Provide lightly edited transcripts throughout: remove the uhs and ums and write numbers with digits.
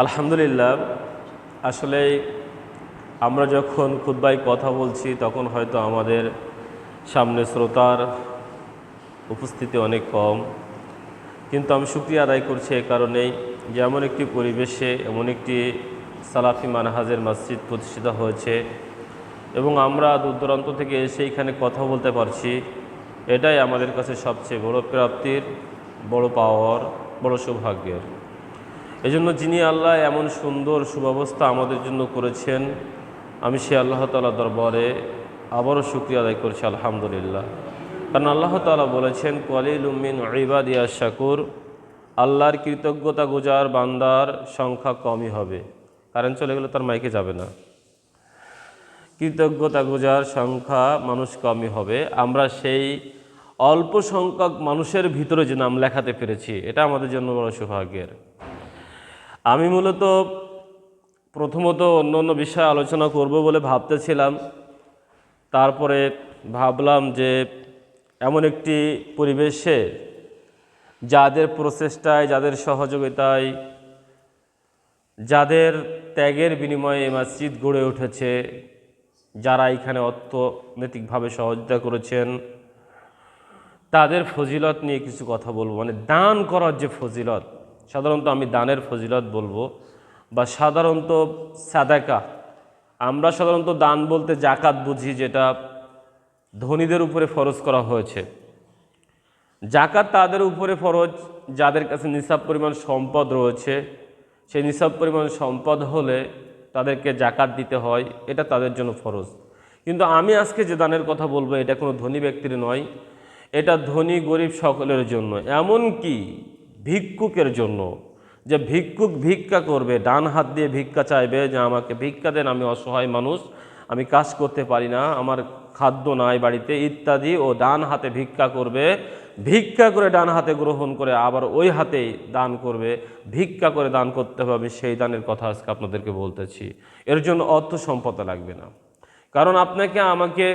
আলহামদুলিল্লাহ। আসলে আমরা যখন খুতবায় কথা বলছি তখন হয়তো আমাদের সামনে শ্রোতার উপস্থিতি অনেক কম, কিন্তু আমি শুকরিয়া আদায় করছি এই কারণেই যে এমন একটি পরিবেশে এমন একটি সালাফি মানহাজের মসজিদ প্রতিষ্ঠিত হয়েছে এবং আমরা দূর দূরান্ত থেকে এসে এখানে কথা বলতে পারছি। এটাই আমাদের কাছে সবচেয়ে বড় প্রাপ্তির, বড় পাওয়ার, বড় সৌভাগ্যের। এজন্য যিনি আল্লাহ এমন সুন্দর সুব্যবস্থা আমাদের জন্য করেছেন, আমি সে আল্লাহ তাআলার দরবারে আবারও শুকরিয়া আদায় করছি আলহামদুলিল্লাহ। কারণ আল্লাহ তাআলা বলেছেন, কালিলুম মিন ইবাদিয়াশ শাকুর, আল্লাহর কৃতজ্ঞতা গুজার বান্দার সংখ্যা কমই হবে। কারেন্ট চলে গেলে তার মাইকে যাবে না। কৃতজ্ঞতা গুজার সংখ্যা মানুষ কমই হবে। আমরা সেই অল্প সংখ্যক মানুষের ভিতরে যে নাম লেখাতে পেরেছি, এটা আমাদের জন্য বড় সৌভাগ্যের। আমি মূলত প্রথমত অন্য বিষয়ে আলোচনা করব বলে ভাবতেছিলাম, তারপরে ভাবলাম যে এমন একটি পরিবেশে যাদের প্রচেষ্টায়, যাদের সহযোগিতায়, যাদের ত্যাগের বিনিময়ে মসজিদ গড়ে উঠেছে, যারা এখানে অর্থনৈতিকভাবে সহযোগিতা করেছেন, তাদের ফজিলত নিয়ে কিছু কথা বলবো। মানে দান করার যে ফজিলত, সাধারণত আমি দানের ফজিলত বলবো, বা সাধারণত সাদাকা। আমরা সাধারণত দান বলতে জাকাত বুঝি, যেটা ধনীদের উপরে ফরজ করা হয়েছে। জাকাত তাদের উপরে ফরজ যাদের কাছে নিসাব পরিমাণ সম্পদ রয়েছে। সেই নিসাব পরিমাণ সম্পদ হলে তাদেরকে জাকাত দিতে হয়, এটা তাদের জন্য ফরজ। কিন্তু আমি আজকে যে দানের কথা বলবো, এটা কোনো ধনী ব্যক্তির নয়, এটা ধনী গরিব সকলের জন্য, এমনকি ভিক্ষুকের জন্য। যে ভিক্ষুক ভিক্ষা করবে, ডান হাত দিয়ে ভিক্ষা চাইবে যে আমাকে ভিক্ষা দেন, আমি অসহায় মানুষ, আমি কাজ করতে পারি না, আমার খাদ্য নাই বাড়িতে ইত্যাদি, ও ডান হাতে ভিক্ষা করবে, ভিক্ষা করে ডান হাতে গ্রহণ করে আবার ওই হাতেই দান করবে, ভিক্ষা করে দান করতে হবে। আমি সেই দানের কথা আজকে আপনাদেরকে বলতেছি। এর জন্য অর্থ সম্পদ লাগবে না, কারণ আপনাকে আমাকে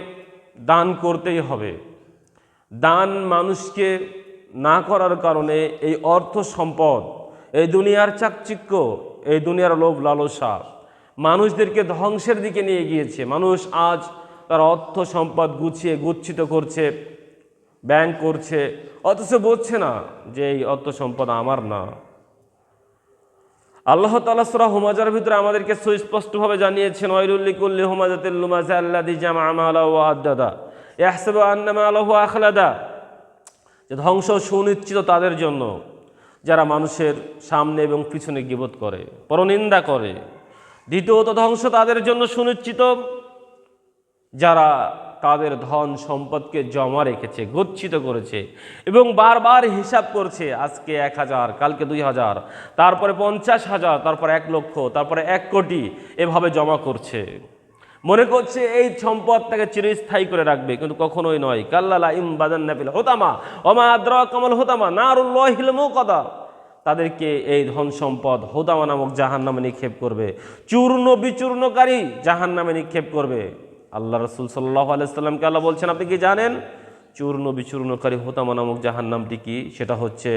দান করতেই হবে। দান মানুষকে না করার কারণে এই অর্থ সম্পদ, এই দুনিয়ার চাকচিক্য, এই দুনিয়ার লোভ লালসা মানুষদেরকে ধ্বংসের দিকে নিয়ে গিয়েছে। মানুষ আজ তার অর্থ সম্পদ গুছিয়ে গুচ্ছিত করছে, ব্যাংক করছে, অথচ বুঝছে না যে এই অর্থ সম্পদ আমার না। আল্লাহ তাআলা সূরা হুমাযার ভিতরে আমাদেরকে সুস্পষ্টভাবে জানিয়েছেন, ওয়াইলুল লিকুল্লি হুমাযাতিল লুমাযা আল্লাযী জামাআ মালাহু ওয়া আদ্দাদা ইয়াহসাবু আন্না মালাহু আখলাদা। যে ধ্বংস সুনিশ্চিত তাদের জন্য যারা মানুষের সামনে এবং পিছনে গীবত করে, পরনিন্দা করে। দ্বিতীয়ত ধ্বংস তাদের জন্য সুনিশ্চিত যারা তাদের ধন সম্পদকে জমা রেখেছে, গচ্ছিত করেছে এবং বারবার হিসাব করছে। আজকে 1000, কালকে 2000, তারপরে 50,000, তারপরে 1 লক্ষ, তারপরে 1 কোটি, এভাবে জমা করছে। মনে করছে এই সম্পদ তাকে চিরস্থায়ী করে রাখবে, কিন্তু কখনোই নয়। কাল্লা লা ইমবাদান্না ফিল হুতামা ওয়া মা আদরাকা মাল হুতামা নারুল্লাহিল মুকাদা। তাদেরকে এই ধন সম্পদ হুতামা নামক জাহান্নামে নিক্ষেপ করবে, চূর্ণ বিচূর্ণকারী জাহান্নামে নিক্ষেপ করবে। আল্লাহ রাসূল সাল্লাল্লাহু আলাইহি সাল্লামকে আল্লাহ বলছেন, আপনি কি জানেন চূর্ণ বিচূর্ণকারী হুতামা নামক জাহান্নামটি কি? সেটা হচ্ছে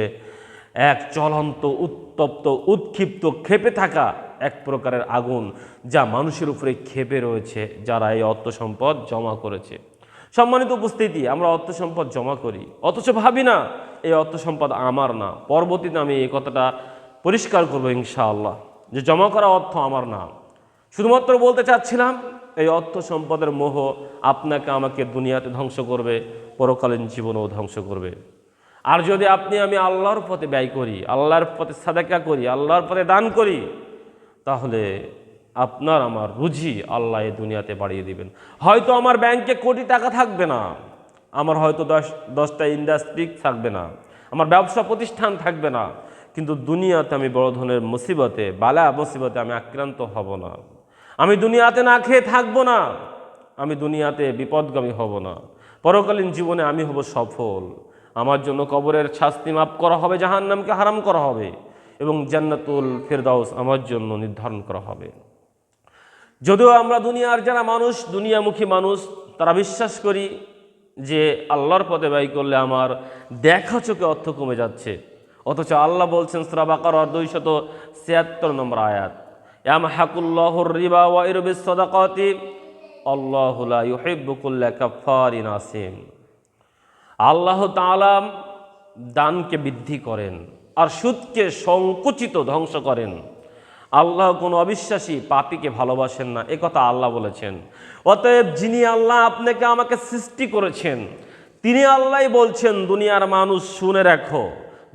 এক জ্বলন্ত, উত্তপ্ত, উৎক্ষিপ্ত, ক্ষেপে থাকা এক প্রকারের আগুন, যা মানুষের উপরে ক্ষেপে রয়েছে যারা এই অর্থ সম্পদ জমা করেছে। সম্মানিত উপস্থিতি, আমরা অর্থ সম্পদ জমা করি, অথচ ভাবি না এই অর্থ সম্পদ আমার না। পরবর্তীতে আমি এই কথাটা পরিষ্কার করবো ইনশাআল্লাহ, যে জমা করা অর্থ আমার না। শুধুমাত্র বলতে চাচ্ছিলাম, এই অর্থ সম্পদের মোহ আপনাকে আমাকে দুনিয়াতে ধ্বংস করবে, পরকালীন জীবনেও ধ্বংস করবে। আর যদি আপনি আমি আল্লাহর পথে ব্যয় করি, আল্লাহর পথে সাদাকা করি, আল্লাহর পথে দান করি, তাহলে আপনার আমার রুজি আল্লাহ এই দুনিয়াতে বাড়িয়ে দিবেন। হয়তো আমার ব্যাংকে কোটি টাকা থাকবে না, আমার হয়তো 10টা ইন্ডাস্ট্রি থাকবে না, আমার ব্যবসা প্রতিষ্ঠান থাকবে না, কিন্তু দুনিয়াতে আমি বড় ধরনের মুসিবতে, বালা মুসিবতে আমি আক্রান্ত হব না। আমি দুনিয়াতে না খেয়ে থাকবো না, আমি দুনিয়াতে বিপদগামী হব না। পরকালীন জীবনে আমি হব সফল। আমার জন্য কবরের শাস্তি মাফ করা হবে, জাহান্নামকে হারাম করা হবে এবং জান্নাতুল ফেরদাউস আমার জন্য নির্ধারণ করা হবে। যদিও আমরা দুনিয়ার যারা মানুষ, দুনিয়ামুখী মানুষ, তারা বিশ্বাস করি যে আল্লাহর পথে ব্যয় করলে আমার দেখা চোখে অর্থ কমে যাচ্ছে, অথচ আল্লাহ বলছেন সূরা বাকারার 276 নম্বর আয়াত, ইয়ামহাকুল্লাহুর রিবা ওয়া ইরবিস সাদাকাতি আল্লাহু লা ইউহিব্বু কুল্লা কাফফারিন আসিম। আল্লাহ তাআলা দানকে বৃদ্ধি করেন আর সুদকে সংকুচিত ধ্বংস করেন। আল্লাহ কোনো অবিশ্বাসী পাপীকে ভালোবাসেন না, একথা আল্লাহ বলেছেন। অতএব যিনি আল্লাহ আপনাকে আমাকে সৃষ্টি করেছেন, তিনি আল্লাহই বলছেন, দুনিয়ার মানুষ শুনে রাখো,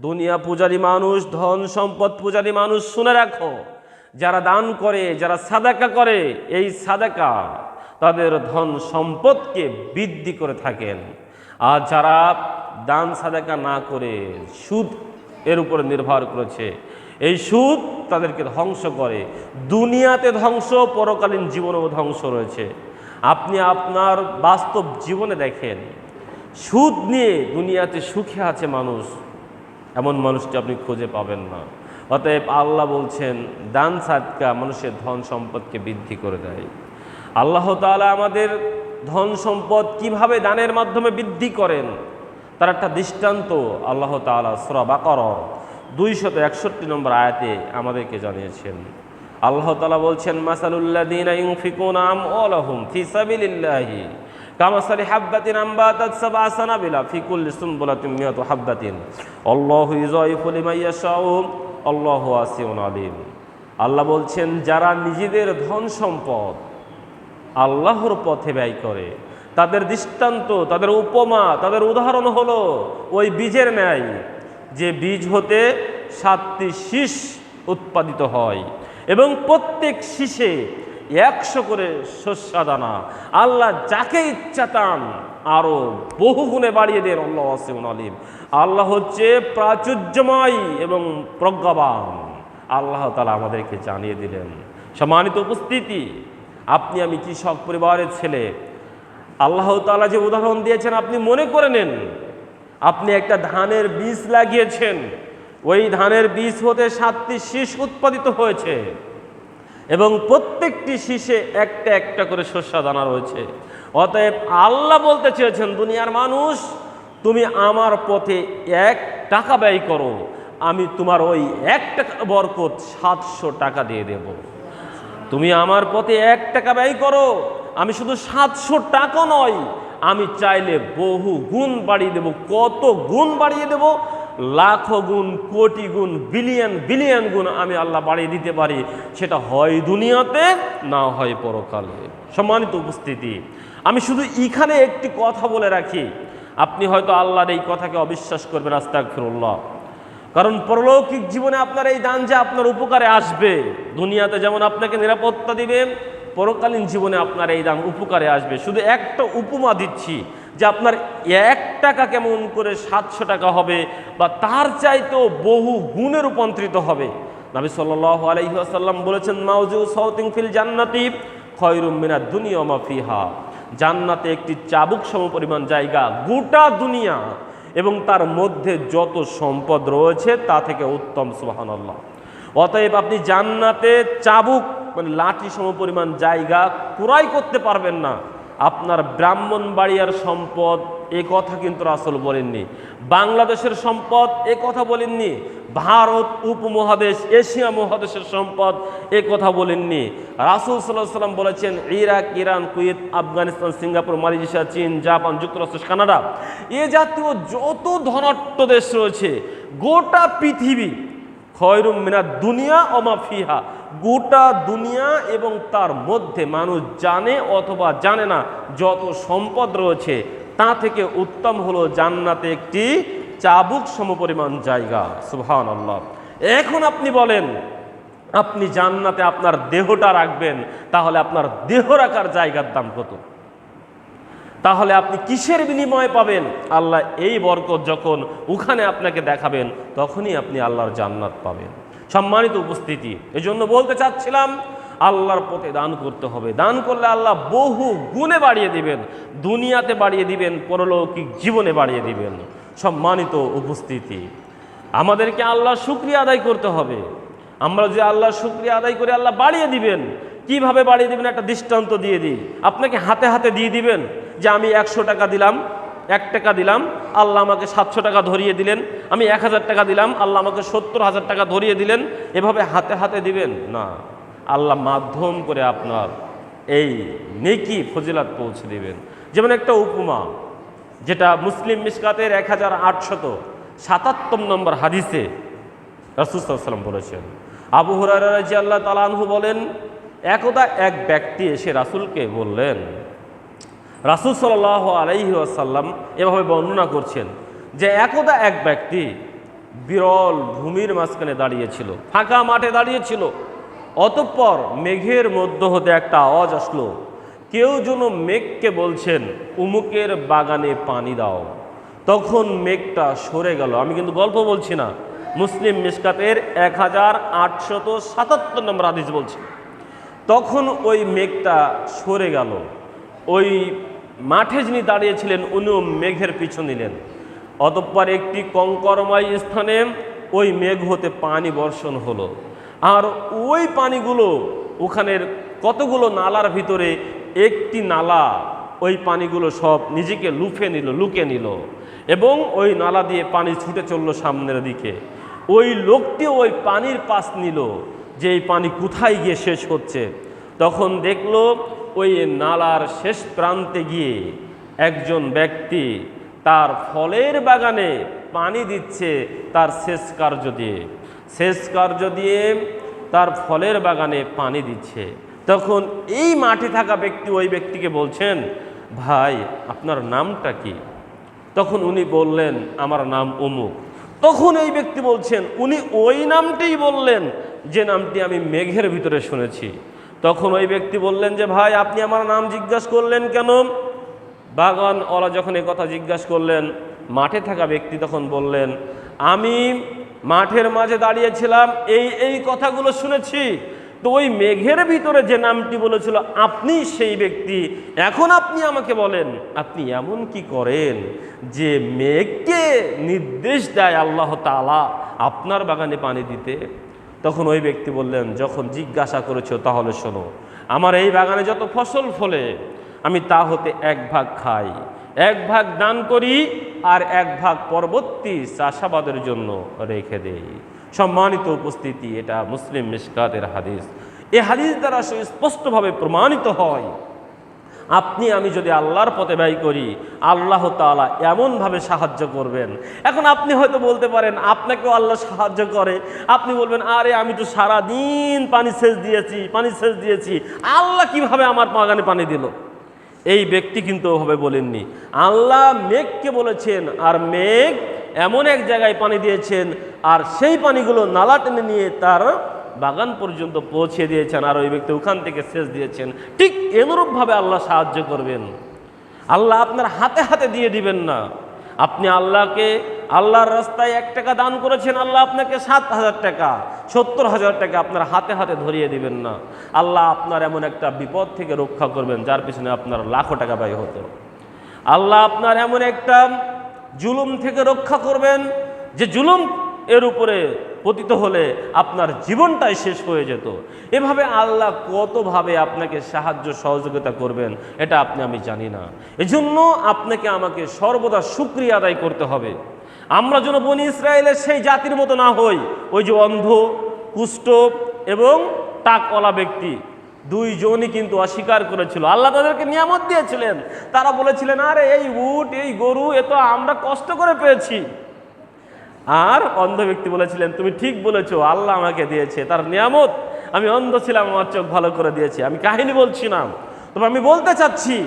দুনিয়া পূজারী মানুষ, ধন সম্পদ পূজারী মানুষ শুনে রাখো, যারা দান করে, যারা সাদাকা করে, এই সাদাকা তাদের ধন সম্পদকে বৃদ্ধি করে থাকেন। আর যারা দান সাদাকা না করে সুদ এর উপরে নির্ভর করেছে, এই সুদ তাদেরকে ধ্বংস করে। দুনিয়াতে ধ্বংস, পরকালীন জীবনেও ধ্বংস রয়েছে। আপনি আপনার বাস্তব জীবনে দেখেন, সুদ নিয়ে দুনিয়াতে সুখে আছে মানুষ, এমন মানুষটি আপনি খুঁজে পাবেন না। অতএব আল্লাহ বলছেন, দান সাদকা মানুষের ধন সম্পদকে বৃদ্ধি করে দেয়। আল্লাহ তাআলা আমাদের ধন সম্পদ কিভাবে দানের মাধ্যমে বৃদ্ধি করেন তার একটা দৃষ্টান্ত আল্লাহ তাআলা সূরা বাকারার 261 নম্বর আয়াতে আমাদেরকে জানিয়েছেন। আল্লাহ তাআলা বলছেন, মাসালুল্লাযীনা ইউনফিকুনা আমওয়ালাহুম ফি সাবিলিল্লাহি কামাসালি হাববাতিন আমবাতাত সাবআ সানাবিলা ফি কুল্লি সুনবুলাতিন মিয়াতু হাববাতিন আল্লাহু ইউযায়িফু লিমান ইয়াশাউ আল্লাহু ওয়াসিউন আলীম। আল্লাহ বলছেন, যারা নিজেদের ধন সম্পদ আল্লাহর পথে ব্যয় করে, তাদের দৃষ্টান্ত, তাদের উপমা, তাদের উদাহরণ হলো ওই বীজের ন্যায়, যে বীজ হতে 7টি শীষ উৎপাদিত হয় এবং প্রত্যেক শীষে 100 করে শস্যদানা। আল্লাহ যাকে ইচ্ছা তান আরো বহু গুণে বাড়িয়ে দেন। আল্লাহ ওয়াসিউন আলীম। আল্লাহ হচ্ছে প্রাচুর্যময় এবং প্রজ্ঞাবান। আল্লাহ তাআলা আমাদেরকে জানিয়ে দিলেন। সম্মানিত উপস্থিতি, আপনি আমি কৃষক পরিবারের ছেলে, আল্লাহ তাআলা যে উদাহরণ দিয়েছেন আপনি মনে করে নেন, আপনি একটা ধানের বীজ লাগিয়েছেন, ওই ধানের বীজ হতে 7টি শীষ উৎপাদিত হয়েছে এবং প্রত্যেকটি শীষে একটা একটা করে শস্যদানা রয়েছে। অতএব আল্লাহ বলতে চেয়েছেন, দুনিয়ার মানুষ, তুমি আমার পথে 1 টাকা ব্যয় করো, আমি তোমার ওই 1 টাকার বরকত 700 টাকা দিয়ে দেব। তুমি আমার পথে 1 টাকা ব্যয় করো, আমি শুধু 700 টাকা নয়, আমি চাইলে বহু গুণ বাড়িয়ে দেব। কত গুণ বাড়িয়ে দেব? লাখো গুণ, কোটি গুণ, বিলিয়ন বিলিয়ন গুণ আমি আল্লাহ বাড়িয়ে দিতে পারি। সেটা হয় দুনিয়াতে, না হয় পরকালে। সম্মানিত উপস্থিতি, আমি শুধু এখানে একটি কথা বলে রাখি, আপনি হয়তো আল্লাহর এই কথাকে অবিশ্বাস করবেন, আস্তাগফিরুল্লাহ। কারণ পরলৌকিক জীবনে আপনার এই দান যে আপনার উপকারে আসবে, দুনিয়াতে যেমন আপনাকে নিরাপত্তা দিবে, পরকালীন জীবনে আপনার এই দান উপকারে আসবে। শুধু একটা উপমা দিচ্ছি যে আপনার 1 টাকা কেমন করে 700 টাকা হবে বা তার চাইতেও বহু গুণে রূপান্তরিত হবে। নবী সাল্লাল্লাহু আলাইহি ওয়াসাল্লাম বলেছেন, মাউজু সাউতিন ফিল জান্নাতি খায়রুম মিনাদ দুনিয়া ওয়া মা ফিহা। জান্নাতে একটি চাবুক সমপরিমাণ জায়গা গোটা দুনিয়া এবং তার মধ্যে যত সম্পদ রয়েছে তা থেকে উত্তম। সুবহানাল্লাহ। অতএব আপনি জান্নাতে চাবুক মানে লাঠি সমপরিমাণ জায়গা ক্রয় করতে পারবেন না। আপনার ব্রাহ্মণবাড়িয়ার সম্পদ এ কথা কিন্তু রাসূল বলেননি, বাংলাদেশের সম্পদ এ কথা বলেননি, ভারত উপমহাদেশ, এশিয়া মহাদেশের সম্পদ এ কথা বলেননি। রাসূল সাল্লাল্লাহু আলাইহি ওয়াসাল্লাম বলেছেন, Iraq, Iran, Kuwait, Afghanistan, Singapore, Malaysia, চীন, জাপান, যুক্তরাষ্ট্র, কানাডা, এ জাতীয় যত ধনাঢ্য দেশ রয়েছে, গোটা পৃথিবী খয়রুম মিনাদ দুনিয়া ওয়া মা ফিহা, গোটা দুনিয়া এবং তার মধ্যে মানুষ জানে অথবা জানে না যত সম্পদ রয়েছে তা থেকে উত্তম হলো জান্নাতে একটি চাবুক সমপরিমাণ জায়গা। সুবহানাল্লাহ। এখন আপনি বলেন, আপনি জান্নাতে আপনার দেহটা রাখবেন, তাহলে আপনার দেহ রাখার জায়গার দাম কত? তাহলে আপনি কিসের বিনিময়ে পাবেন? আল্লাহ এই বরকত যখন ওখানে আপনাকে দেখাবেন, তখনই আপনি আল্লাহর জান্নাত পাবেন। সম্মানিত উপস্থিতি, এজন্য বলতে চাচ্ছিলাম, আল্লাহর পথে দান করতে হবে। দান করলে আল্লাহ বহু গুণে বাড়িয়ে দিবেন, দুনিয়াতে বাড়িয়ে দিবেন, পরলৌকিক জীবনে বাড়িয়ে দিবেন। সম্মানিত উপস্থিতি, আমাদেরকে আল্লাহর শুকরিয়া আদায় করতে হবে। আমরা যদি আল্লাহর শুকরিয়া আদায় করে আল্লাহ বাড়িয়ে দিবেন। কিভাবে বাড়িয়ে দিবেন? একটা দৃষ্টান্ত দিয়ে দিই। আপনাকে হাতে হাতে দিয়ে দিবেন যে আমি 100 টাকা দিলাম, 1 টাকা দিলাম, আল্লাহ আমাকে 700 টাকা ধরিয়ে দিলেন, আমি 1000 টাকা দিলাম, আল্লাহ আমাকে 70,000 টাকা ধরিয়ে দিলেন, এভাবে হাতে হাতে দিবেন না। আল্লাহ মাধ্যম করে আপনার এই নেকি ফজিলাত পৌঁছে দিবেন। যেমন একটা উপমা, যেটা মুসলিম মিশকাতের 1877 নম্বর হাদিসে রাসূল সাল্লাল্লাহু আলাইহি ওয়াসাল্লাম বলেছেন। আবু হুরায়রা রাদিয়াল্লাহু তাআলা আনহু বলেন, একদা এক ব্যক্তি এসে রাসূলকে বললেন, রাসূল সাল্লাল্লাহু আলাইহি ওয়াসাল্লাম এভাবে বর্ণনা করছেন যে একদা এক ব্যক্তি বিরল ভূমির মাঝখানে দাঁড়িয়েছিল, ফাঁকা মাঠে দাঁড়িয়েছিল। অতঃপর মেঘের মধ্য হতে একটা আওয়াজ আসলো, কেউ যেন মেঘকে বলছেন উমুকের বাগানে পানি দাও। তখন মেঘটা সরে গেল। আমি কিন্তু গল্প বলছি না, মুসলিম মিশকাতের 1877 নম্বর হাদিস বলছি। তখন ওই মেঘটা সরে গেল। ওই মাঠে যিনি দাঁড়িয়েছিলেন উনিও মেঘের পিছু নিলেন। অতঃপর একটি কঙ্করময় স্থানে ওই মেঘ হতে পানি বর্ষণ হলো। আর ওই পানিগুলো ওখানের কতগুলো নালার ভিতরে একটি নালা, ওই পানিগুলো সব নিজেকে লুকে নিল এবং ওই নালা দিয়ে পানি ছুটে চললো সামনের দিকে। ওই লোকটি ওই পানির পাশ নিল যে এই পানি কোথায় গিয়ে শেষ হচ্ছে। তখন দেখলো ওই নালার শেষ প্রান্তে গিয়ে একজন ব্যক্তি তার ফলের বাগানে পানি দিচ্ছে তার শেষ কার্য দিয়ে তার ফলের বাগানে পানি দিচ্ছে। তখন এই মাঠে থাকা ব্যক্তি ওই ব্যক্তিকে বলছেন, ভাই আপনার নামটা কি? তখন উনি বললেন, আমার নাম অমুক। তখন এই ব্যক্তি বলছেন, উনি ওই নামটিই বললেন যে নামটি আমি মেঘের ভিতরে শুনেছি। তখন ওই ব্যক্তি বললেন যে ভাই আপনি আমার নাম জিজ্ঞাসা করলেন কেন? বাগানওয়ালা যখন এই কথা জিজ্ঞাসা করলেন, মাঠে থাকা ব্যক্তি তখন বললেন, আমি মাঠের মাঝে দাঁড়িয়েছিলাম, এই কথাগুলো শুনেছি। তো ওই মেঘের ভিতরে যে নামটি বলেছিল আপনি সেই ব্যক্তি। এখন আপনি আমাকে বলেন আপনি এমন কি করেন যে মেঘকে নির্দেশ দেয় আল্লাহ তাআলা আপনার বাগানে পানি দিতে? তখন ওই ব্যক্তি বললেন, যখন জিজ্ঞাসা করেছো তাহলে শোনো, আমার এই বাগানে যত ফসল ফলে আমি তা হতে 1 ভাগ খাই, 1 ভাগ দান করি, আর 1 ভাগ পরবর্তী চাষাবাদের জন্য রেখে দেই। সম্মানিত উপস্থিতি, এটা মুসলিম মিশকাতের হাদিস। এই হাদিস দ্বারা স্পষ্টভাবে প্রমাণিত হয় আপনি আমি যদি আল্লাহর পথে ব্যয় করি আল্লাহ তাআলা এমনভাবে সাহায্য করবেন। এখন আপনি হয়তো বলতে পারেন আপনাকেও আল্লাহ সাহায্য করে, আপনি বলবেন আরে আমি তো সারাদিন পানি সেচ দিয়েছি, আল্লাহ কিভাবে আমার বাগানে পানি দিল? এই ব্যক্তি কিন্তু ওভাবে বলেননি। আল্লাহ মেঘকে বলেছেন, আর মেঘ এমন এক জায়গায় পানি দিয়েছেন, আর সেই পানিগুলো নালা টেনে নিয়ে তার বাগান পর্যন্ত পৌঁছে দিয়েছেন, আর ওই ব্যক্তি ওখান থেকে সেচ দিয়েছেন। ঠিক এনুরূপভাবে আল্লাহ সাহায্য করবেন। আল্লাহ আপনার হাতে হাতে দিয়ে দিবেন না। আপনি আল্লাহর রাস্তায় 1 টাকা দান করেছেন, আল্লাহ আপনাকে 7,000 টাকা 70,000 টাকা আপনার হাতে হাতে ধরিয়ে দিবেন না। আল্লাহ আপনার এমন একটা বিপদ থেকে রক্ষা করবেন যার পিছনে আপনার লাখো টাকা ব্যয় হতো। আল্লাহ আপনার এমন একটা জুলুম থেকে রক্ষা করবেন যে জুলুম এর উপরে পতিত হলে আপনার জীবনটাই শেষ হয়ে যেত। এভাবে আল্লাহ কতভাবে আপনাকে সাহায্য সহযোগিতা করবেন এটা আমি জানি না। এজন্য আপনাকে আমাকে সর্বদা শুকরিয়া আদায় করতে হবে। আমরা যেন বনি ইসরায়েলের সেই জাতির মতো না হই, ওই যে অন্ধ, কুষ্ঠ এবং টাকওয়ালা ব্যক্তি 2 জনই কিন্তু অস্বীকার করেছিল। আল্লাহ তাদেরকে নিয়ামত দিয়েছিলেন, তারা বলেছিলেন আরে এই উট এই গরু এ তো আমরা কষ্ট করে পেয়েছি। আর অন্ধ ব্যক্তি বলেছিলেন তুমি ঠিক বলেছো, আল্লাহ আমাকে দিয়েছে তার নিয়ামত, আমি অন্ধ ছিলাম আমার চোখ ভালো করে দিয়েছে। আমি কাহিনী বলছি না, তবে আমি বলতে চাচ্ছি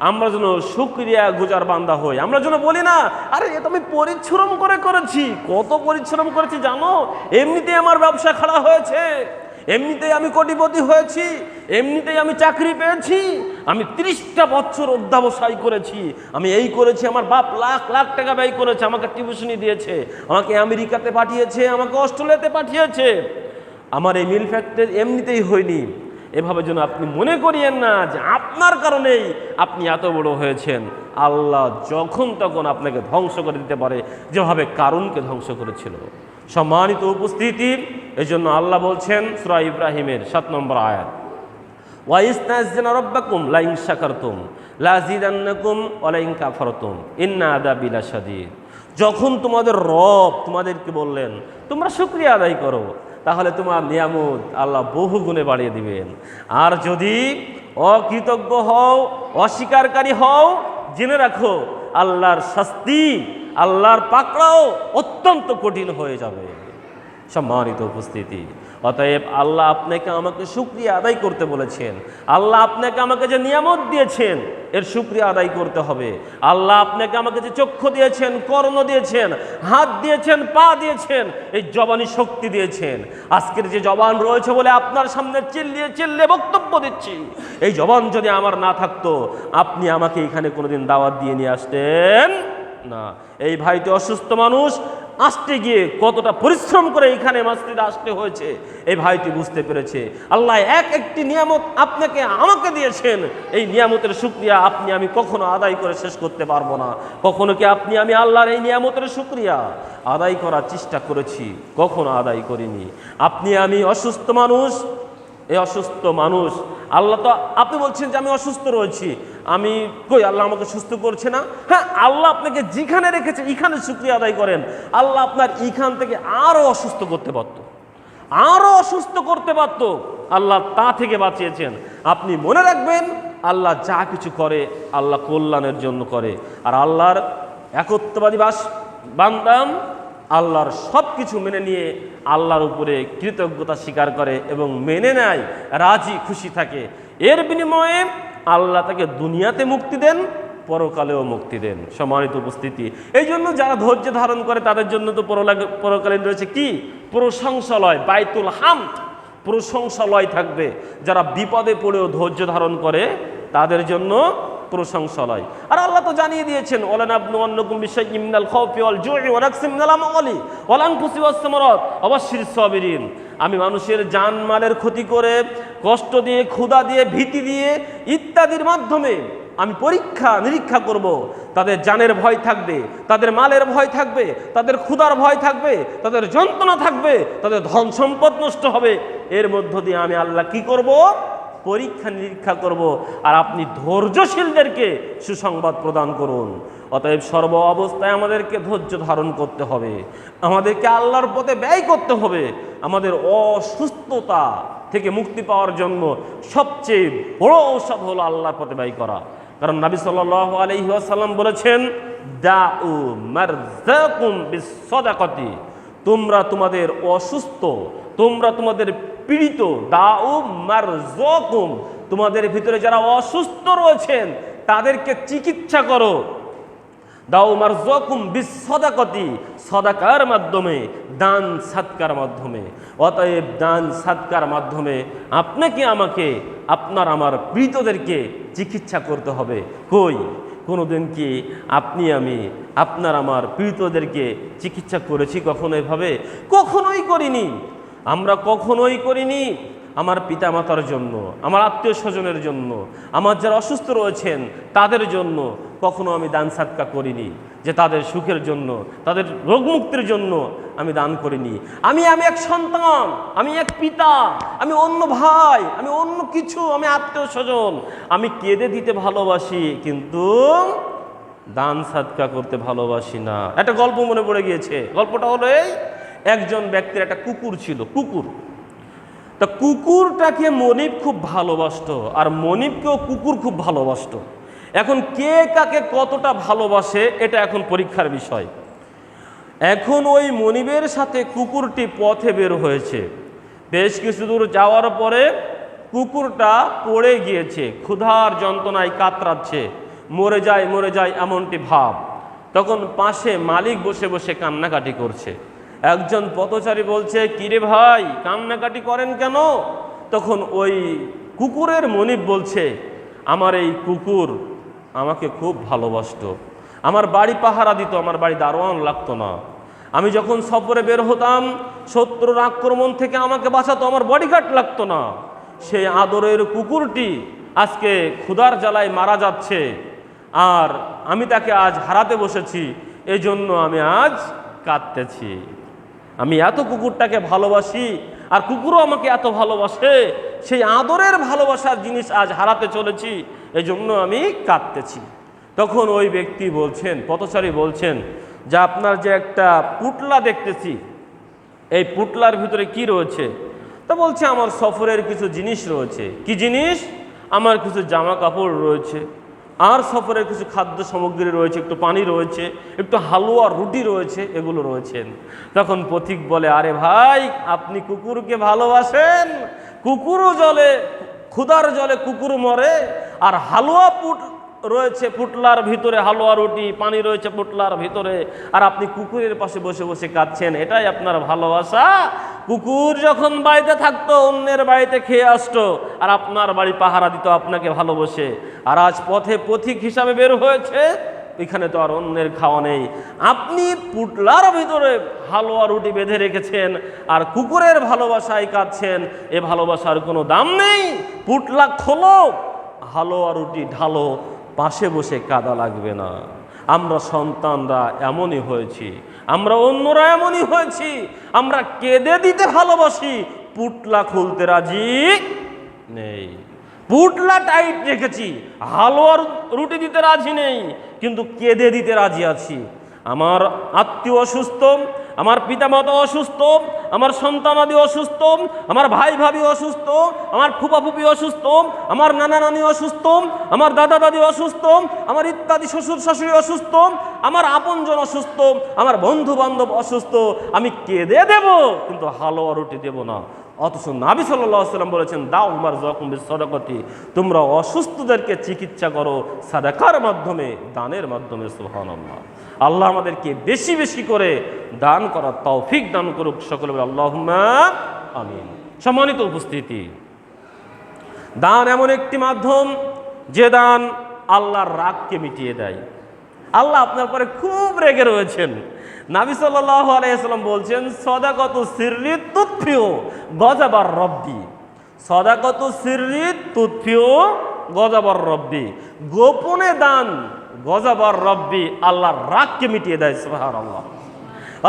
আমরা যেন শুকরিয়া গুজার বান্দা হই। আমরা যেন বলি না আরে এ তো আমি পরিশ্রম করে করেছি। কত পরিশ্রম করেছি জানো? এমনিতেই আমার ব্যবসা খাড়া হয়েছে, এমনিতেই আমি কোটিপতি হয়েছি, এমনিতেই আমি চাকরি পেয়েছি, আমি 30টা বছর অধ্যবসায় করেছি, আমি এই করেছি, আমার বাপ লাখ লাখ টাকা ব্যয় করেছে, আমাকে টিউশনি দিয়েছে, আমাকে আমেরিকাতে পাঠিয়েছে, আমাকে অস্ট্রেলিয়াতে পাঠিয়েছে, আমার এই মিল ফ্যাক্টরি এমনিতেই হয়নি। এভাবে যেন আপনি মনে করিয়েন না যে আপনার কারণেই আপনি এত বড় হয়েছেন। আল্লাহ যখন তখন আপনাকে ধ্বংস করে দিতে পারে, যেভাবে কারুনকে ধ্বংস করেছিল। সম্মানিত উপস্থিতি, এই জন্য আল্লাহ বলছেন সূরা ইব্রাহিমের 7 নম্বর আয়াত, ওয়া ইস্তাযিনা রাব্বাকুম লা ইন শাকারতুম লা আযীদান্নাকুম ওয়া লা ইন কাফারতুম ইন্না আযাবি লাশাদীদ। যখন তোমাদের রব তোমাদেরকে বললেন তোমরা শুকরিয়া আদায় করো, তাহলে তোমার নিয়ামত আল্লাহ বহু গুণে বাড়িয়ে দিবেন। আর যদি অকৃতজ্ঞ হও, অস্বীকারী হও, জেনে রাখো আল্লাহর শাস্তি, আল্লাহর পাকড়াও অত্যন্ত কঠিন হয়ে যাবে। সম্মানিত উপস্থিতি, অতএব আল্লাহ আপনাকে আমাকে শুকরিয়া আদায় করতে বলেছেন। আল্লাহ আপনাকে আমাকে যে নিয়ামত দিয়েছেন এর শুকরিয়া আদায় করতে হবে। আল্লাহ আপনাকে আমাকে যে চক্ষু দিয়েছেন, কর্ণ দিয়েছেন, হাত দিয়েছেন, পা দিয়েছেন, এই জবানি শক্তি দিয়েছেন। আজকের যে জবান রয়েছে বলে আপনার সামনে চিল্লিয়ে চিল্লিয়ে বক্তব্য দিচ্ছি, এই জবান যদি আমার না থাকতো আপনি আমাকে এখানে কোনোদিন দাওয়াত দিয়ে নিয়ে আসতেন না। এই ভাইটি অসুস্থ মানুষ, আসতে গিয়ে কতটা পরিশ্রম করে এখানে মসজিদে আসতে হয়েছে এই ভাইটি বুঝতে পেরেছে। আল্লাহ একটি নিয়ামত আপনাকে আমাকে দিয়েছেন, এই নিয়ামতের শুকরিয়া আপনি আমি কখনো আদায় করে শেষ করতে পারবো না। কখনো কি আপনি আমি আল্লাহর এই নিয়ামতের শুকরিয়া আদায় করার চেষ্টা করেছি? কখনো আদায় করিনি। আপনি আমি অসুস্থ মানুষ, এই অসুস্থ মানুষ আল্লাহ তো, আপনি বলছেন যে আমি অসুস্থ রয়েছি, আমি কই আল্লাহ আমাকে সুস্থ করছে না? হ্যাঁ, আল্লাহ আপনাকে যেখানে রেখেছে এখানে শুকরিয়া আদায় করেন। আল্লাহ আপনার এখান থেকে আরো অসুস্থ করতে পারত, আরো অসুস্থ করতে পারত, আল্লাহ তা থেকে বাঁচিয়েছেন। আপনি মনে রাখবেন আল্লাহ যা কিছু করে আল্লাহ কল্যাণের জন্য করে। আর আল্লাহর একত্ববাদী বান্দাম আল্লাহর সব কিছু মেনে নিয়ে আল্লাহর উপরে কৃতজ্ঞতা স্বীকার করে এবং মেনে নেয়, রাজি খুশি থাকে। এর বিনিময়ে আল্লাহ তাকে দুনিয়াতে মুক্তি দেন, পরকালেও মুক্তি দেন। সম্মানিত উপস্থিতি, এই জন্য যারা ধৈর্য ধারণ করে তাদের জন্য তো পরকালীন রয়েছে কি? প্রশংসালয়, বাইতুল হামদ, প্রশংসালয় থাকবে। যারা বিপদে পড়েও ধৈর্য ধারণ করে তাদের জন্য প্রশংসালয়। আর আল্লাহ তো জানিয়ে দিয়েছেন, ওয়ালানাবলুওয়ান্নাকুম বিশাইইম মিনাল খাউফি ওয়াল জুই ওয়া নাকসিম মিনাল আমওয়ালি ওয়াল আনফুসি ওয়াস সামারাত ওয়া বাশশিরিস সাবিরিন। আমি মানুষের জানমালের ক্ষতি করে, কষ্ট দিয়ে, ক্ষুধা দিয়ে, ভীতি দিয়ে ইত্যাদির মাধ্যমে আমি পরীক্ষা নিরীক্ষা করব। তাদের জানের ভয় থাকবে, তাদের মালের ভয় থাকবে, তাদের ক্ষুধার ভয় থাকবে, তাদের যন্ত্রণা থাকবে, তাদের ধন সম্পদ নষ্ট হবে। এর মধ্য দিয়ে আমি আল্লাহ কি করব? পরীক্ষা নিরীক্ষা করব। আর আপনি ধৈর্যশীলদেরকে সুসংবাদ প্রদান করুন। অতএব সর্ব অবস্থায় আমাদেরকে ধৈর্য ধারণ করতে হবে, আমাদেরকে আল্লাহর পথে ব্যয় করতে হবে। আমাদের অসুস্থতা থেকে মুক্তি পাওয়ার জন্য সবচেয়ে বড় ঔষধ হলো আল্লাহর পথে ব্যয় করা। কারণ নবী সাল্লাল্লাহু আলাইহি ওয়াসাল্লাম বলেছেন, দাউ মারযাকুম বিসসাদাকাতি, তোমরা তোমাদের অসুস্থ, তোমরা তোমাদের পীড়িত, দাউ মারযাকুম, তোমাদের ভিতরে যারা অসুস্থ রয়েছেন তাদেরকে চিকিৎসা করো। দাউ মারযাকুম বিসসাদাকাতি, সাদাকার মাধ্যমে, দান সাদকার মাধ্যমে। অতএব দান সাদকার মাধ্যমে আপনাকে আমাকে, আপনার আমার পীড়িতদেরকে চিকিৎসা করতে হবে। কই কোনোদিন কি আপনি আমি আপনার আমার পীড়িতদেরকে চিকিৎসা করেছি কখনো এভাবে? কখনোই করিনি। আমরা কখনোই করিনি। আমার পিতামাতার জন্য, আমার আত্মীয় স্বজনের জন্য, আমার যারা অসুস্থ রয়েছেন তাদের জন্য কখনো আমি দান সাদকা করিনি, যে তাদের সুখের জন্য, তাদের রোগমুক্তির জন্য আমি দান করিনি। আমি এক সন্তান, আমি এক পিতা, আমি অন্য ভাই, আমি অন্য কিছু, আমি আত্মীয় স্বজন, আমি কেঁদে দিতে ভালোবাসি কিন্তু দান সাদকা করতে ভালোবাসি না। একটা গল্প মনে পড়ে গিয়েছে। গল্পটা হলো এই, একজন ব্যক্তির একটা কুকুর ছিল। তা কুকুরটাকে মনিব খুব ভালোবাসতো, আর মনিবকেও কুকুর খুব ভালোবাসতো। এখন কে কাকে কতটা ভালোবাসে এটা এখন পরীক্ষার বিষয়। এখন ওই মনিবের সাথে কুকুরটি পথে বের হয়েছে। বেশ কিছু দূর যাওয়ার পরে কুকুরটা পড়ে গিয়েছে, ক্ষুধার যন্ত্রণায় কাতরাচ্ছে, মরে যায় এমনটি ভাব। তখন পাশে মালিক বসে বসে কান্নাকাটি করছে। একজন পথচারী বলছে, কিরে ভাই কান্নাকাটি করেন কেন? তখন ওই কুকুরের মনিব বলছে, আমার এই কুকুর আমাকে খুব ভালোবাসতো, আমার বাড়ি পাহারা দিত, আমার বাড়ি দারোয়ান লাগতো না। আমি যখন সফরে বের হতাম শত্রুর আক্রমণ থেকে আমাকে বাঁচাতো, আমার বডিগার্ড লাগতো না। সেই আদরের কুকুরটি আজকে ক্ষুধার জ্বালায় মারা যাচ্ছে, আর আমি তাকে আজ হারাতে বসেছি, এই জন্য আমি আজ কাঁদতেছি। আমি এত কুকুরটাকে ভালোবাসি আর কুকুরও আমাকে এত ভালোবাসে, সেই আদরের ভালোবাসার জিনিস আজ হারাতে চলেছি, এই জন্য আমি কাঁদতেছি। তখন ওই ব্যক্তি বলছেন, পথচারী বলছেন যে আপনার যে একটা পুটলা দেখতেছি, এই পুটলার ভিতরে কি রয়েছে? তা বলছে আমার সফরের কিছু জিনিস রয়েছে। কি জিনিস? আমার কিছু জামা কাপড় রয়েছে, আর সফরের কিছু খাদ্য সামগ্রী রয়েছে, একটু পানি রয়েছে, একটু হালুয়া রুটি রয়েছে, এগুলো রয়েছেন। তখন পথিক বলে, আরে ভাই, আপনি কুকুরকে ভালোবাসেন, কুকুরও জলে, ক্ষুধার জলে কুকুর মরে, আর হালুয়া রয়েছে পুটলার ভিতরে, হালুয়া রুটি পানি রয়েছে পুটলার ভিতরে, আর আপনি কুকুরের পাশে বসে বসে কাঁদছেন, এটাই আপনার ভালোবাসা? কুকুর যখন বাড়িতে থাকতো, অন্যের বাড়িতে খেয়ে আসতো, আর আপনার বাড়ি পাহারা দিত আপনাকে ভালোবসে, আর আজ পথে পথিক হিসাবে বের হয়েছে, এখানে তো আর অন্যের খাওয়া নেই, আপনি পুটলার ভিতরে হালুয়া রুটি বেঁধে রেখেছেন আর কুকুরের ভালোবাসায় কাঁদছেন, এ ভালোবাসার কোনো দাম নেই। পুটলা খোলো, হালুয়া রুটি ঢালো, পাশে বসে কাঁদা লাগবে না। আমরা সন্তানরা এমনই হয়েছি, আমরা অন্যরা এমনই হয়েছি, আমরা কেঁদে দিতে ভালোবাসি, পুটলা খুলতে রাজি নেই। পুটলা টাইট রেখেছি, হালুয়া রুটি দিতে রাজি নেই, কিন্তু কেঁদে দিতে রাজি আছি। আমার আত্মীয় অসুস্থ, আমার পিতামাতা অসুস্থ, আমার সন্তানাদি অসুস্থ, আমার ভাই ভাবি অসুস্থ, আমার ফুপা ফুপি অসুস্থ, আমার নানা নানি অসুস্থ, আমার দাদা দাদি অসুস্থ, আমার ইত্যাদি শ্বশুর শাশুড়ি অসুস্থ, আমার আপনজন অসুস্থ, আমার বন্ধু বান্ধব অসুস্থ, আমি কেঁদে দেব, কিন্তু হালুয়া রুটি দেব না। অথচ নবী সাল্লাল্লাহু আলাইহি ওয়াসাল্লাম বলেছেন, দাও মারযাকুম বিসসাদাকাতি, তোমরা অসুস্থদেরকে চিকিৎসা করো সাদাকার মাধ্যমে, দানের মাধ্যমে। সুবহানাল্লাহ। আল্লাহ আমাদেরকে বেশি বেশি করে দান করার তৌফিক দান করুক, সকলে বলে আল্লাহুম্মা আমিন। সম্মানিত উপস্থিতি, দান এমন একটি মাধ্যম যে দান আল্লাহর রাগকে মিটিয়ে দেয়। আল্লাহ আপনার পরে খুব রেগে রয়েছেন। নবী সাল্লাল্লাহু আলাইহি ওয়াসাল্লাম বলছেন, সাদাকাতু সিররি তুতফিউ গযাবার রব্বি। সাদাকাতু সিররি তুতফিউ গযাবার রব্বি। গোপনে দান গযাবার রব্বি, আল্লাহর রাগকে মিটিয়ে দেয়। সুবহানাল্লাহ।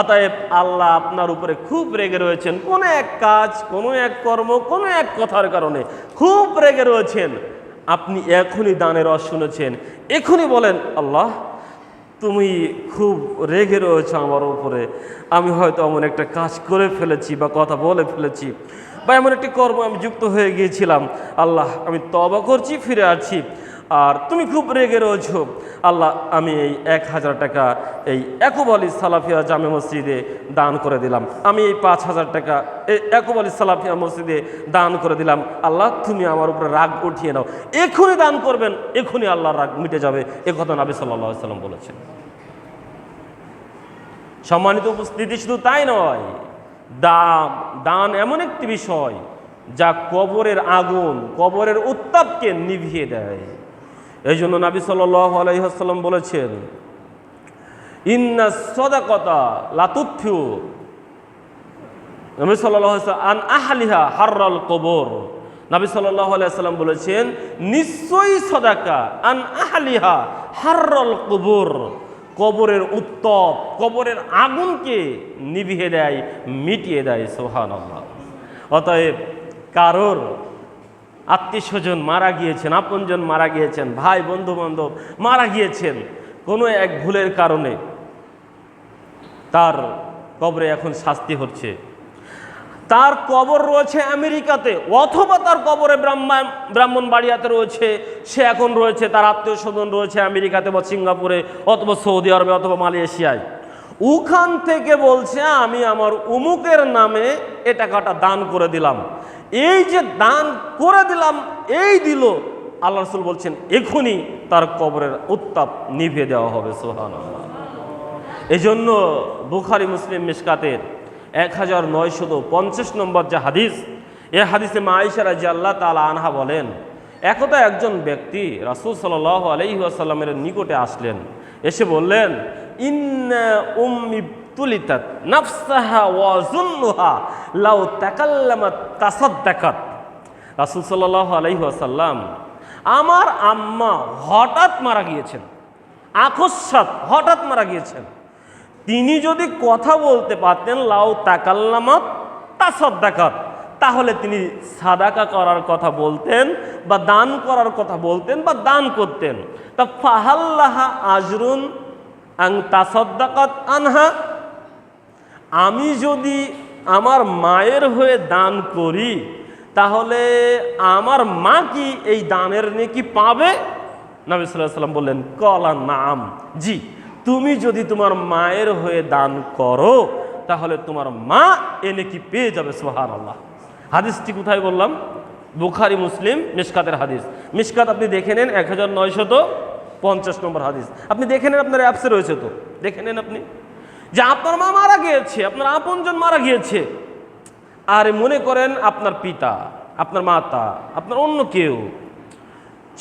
অতএব আল্লাহ আপনার উপরে খুব রেগে রয়েছেন, কোনো এক কাজ, কোনো এক কর্ম, কোনো এক কথার কারণে খুব রেগে রয়েছেন। আপনি এখনই দানের রস শুনেছেন, এখনই বলেন, আল্লাহ তুমি খুব রেগে রয়েছো আমার উপরে, আমি হয়তো এমন একটা কাজ করে ফেলেছি বা কথা বলে ফেলেছি বা এমন একটি কর্ম আমি যুক্ত হয়ে গিয়েছিলাম, আল্লাহ আমি তওবা করছি, ফিরে আসছি, আর তুমি খুব রেগে রয়েছো, আল্লাহ আমি এই 1000 টাকা এই ইয়াকুব আলী সালাফিয়া জামে মসজিদে দান করে দিলাম, আমি এই 5000 টাকা এই ইয়াকুব আলী সালাফিয়া মসজিদে দান করে দিলাম, আল্লাহ তুমি আমার উপরে রাগ উঠিয়ে নাও। এখনই দান করবেন, এখনই আল্লাহর রাগ মিটে যাবে, এ কথা নবী সাল্লাল্লাহু আলাইহি ওয়াসাল্লাম বলেছেন। সম্মানিত উপস্থিতি, শুধু তাই নয়, দান এমন একটি বিষয় যা কবরের আগুন, কবরের উত্তাপকে নিভিয়ে দেয়। এই জন্য নবী সাল্লাল্লাহু আলাইহি ওয়াসাল্লাম বলেছেন, ইন্না সাদাকাতা লা তুতফিউ, নবী সাল্লাল্লাহু আলাইহি ওয়াসাল্লাম আন আহলিহা হাররাল কবর। নবী সাল্লাল্লাহু আলাইহি ওয়াসাল্লাম বলেছেন, নিশ্চয়ই সাদাকা আন আহলিহা হাররাল কবর, কবরের উত্তপ, কবরের আগুনকে নিভিয়ে দেয়, মিটিয়ে দেয়। সুবহানাল্লাহ। অতএব কারোর আত্মীয় স্বজন মারা গিয়েছেন, আপনজন মারা গিয়েছেন, ভাই বন্ধু বান্ধব মারা গিয়েছেন, কোনো এক ভুলের কারণে তার কবরে এখন শাস্তি হচ্ছে, তার কবর রয়েছে আমেরিকাতে, অথবা তার কবরে ব্রাহ্মণবাড়িয়াতে রয়েছে, সে এখন রয়েছে, তার আত্মীয় স্বজন রয়েছে আমেরিকাতে বা সিঙ্গাপুরে অথবা সৌদি আরবে অথবা মালয়েশিয়ায়, ওখান থেকে বলছে আমি আমার উমুকের নামে এ টাকাটা দান করে দিলাম। এই যে দান করে দিলাম, এই দিল, আল্লাহ রাসূল বলছেন এখনই তার কবরের উত্তাপ নিভিয়ে দেওয়া হবে। সুবহানাল্লাহ। এই জন্য বুখারী মুসলিম মিশকাতের 1950 নম্বর যে হাদিস, এই হাদিসে মা আয়েশা রাদিয়াল্লাহু তাআলা আনহা বলেন, একদা একজন ব্যক্তি রাসূল সাল্লাল্লাহু আলাইহি ওয়াসাল্লামের নিকটে আসলেন, এসে বললেন, ইন্না উম্মি তুলিতাত নাফসাহা ওয়া যুন্নুহা লাউ তাকাল্লামাত তাসাদ্দাকাত। রাসূল সাল্লাল্লাহু আলাইহি ওয়াসাল্লাম, আমার আম্মা হঠাৎ মারা গিয়েছেন, আকস্মাৎ হঠাৎ মারা গিয়েছেন, তিনি যদি কথা বলতে পারতেন, লাউ তাকাল্লামাত তাসাদ্দাকাত, তাহলে তিনি সাদাকা করার কথা বলতেন বা দান করার কথা বলতেন বা দান করতেন। তা ফাহাল্লাহা আজরুন আং তাসাদ্দাকাত আনহা, আমি যদি আমার মায়ের হয়ে দান করি তাহলে আমার মা কি এই দানের নেকি পাবে? নবী সাল্লাল্লাহু আলাইহি ওয়াসাল্লাম বললেন কলা নাম, জি, তুমি যদি তোমার মায়ের হয়ে দান করো তাহলে তোমার মা এ নেকি পেয়ে যাবে। সুবহানাল্লাহ। হাদিসটি কোথায় বললাম? বুখারী মুসলিম মিশকাতের হাদিস। মিশকাত আপনি দেখে নেন 1950 নম্বর হাদিস। আপনি দেখে নেন, আপনার অ্যাপসে রয়েছে, তো দেখে নেন আপনি যে আপনার মা মারা গিয়েছে, আপনার আপনজন মারা গিয়েছে, আর মনে করেন আপনার পিতা, আপনার মাতা, আপনার অন্য কেউ,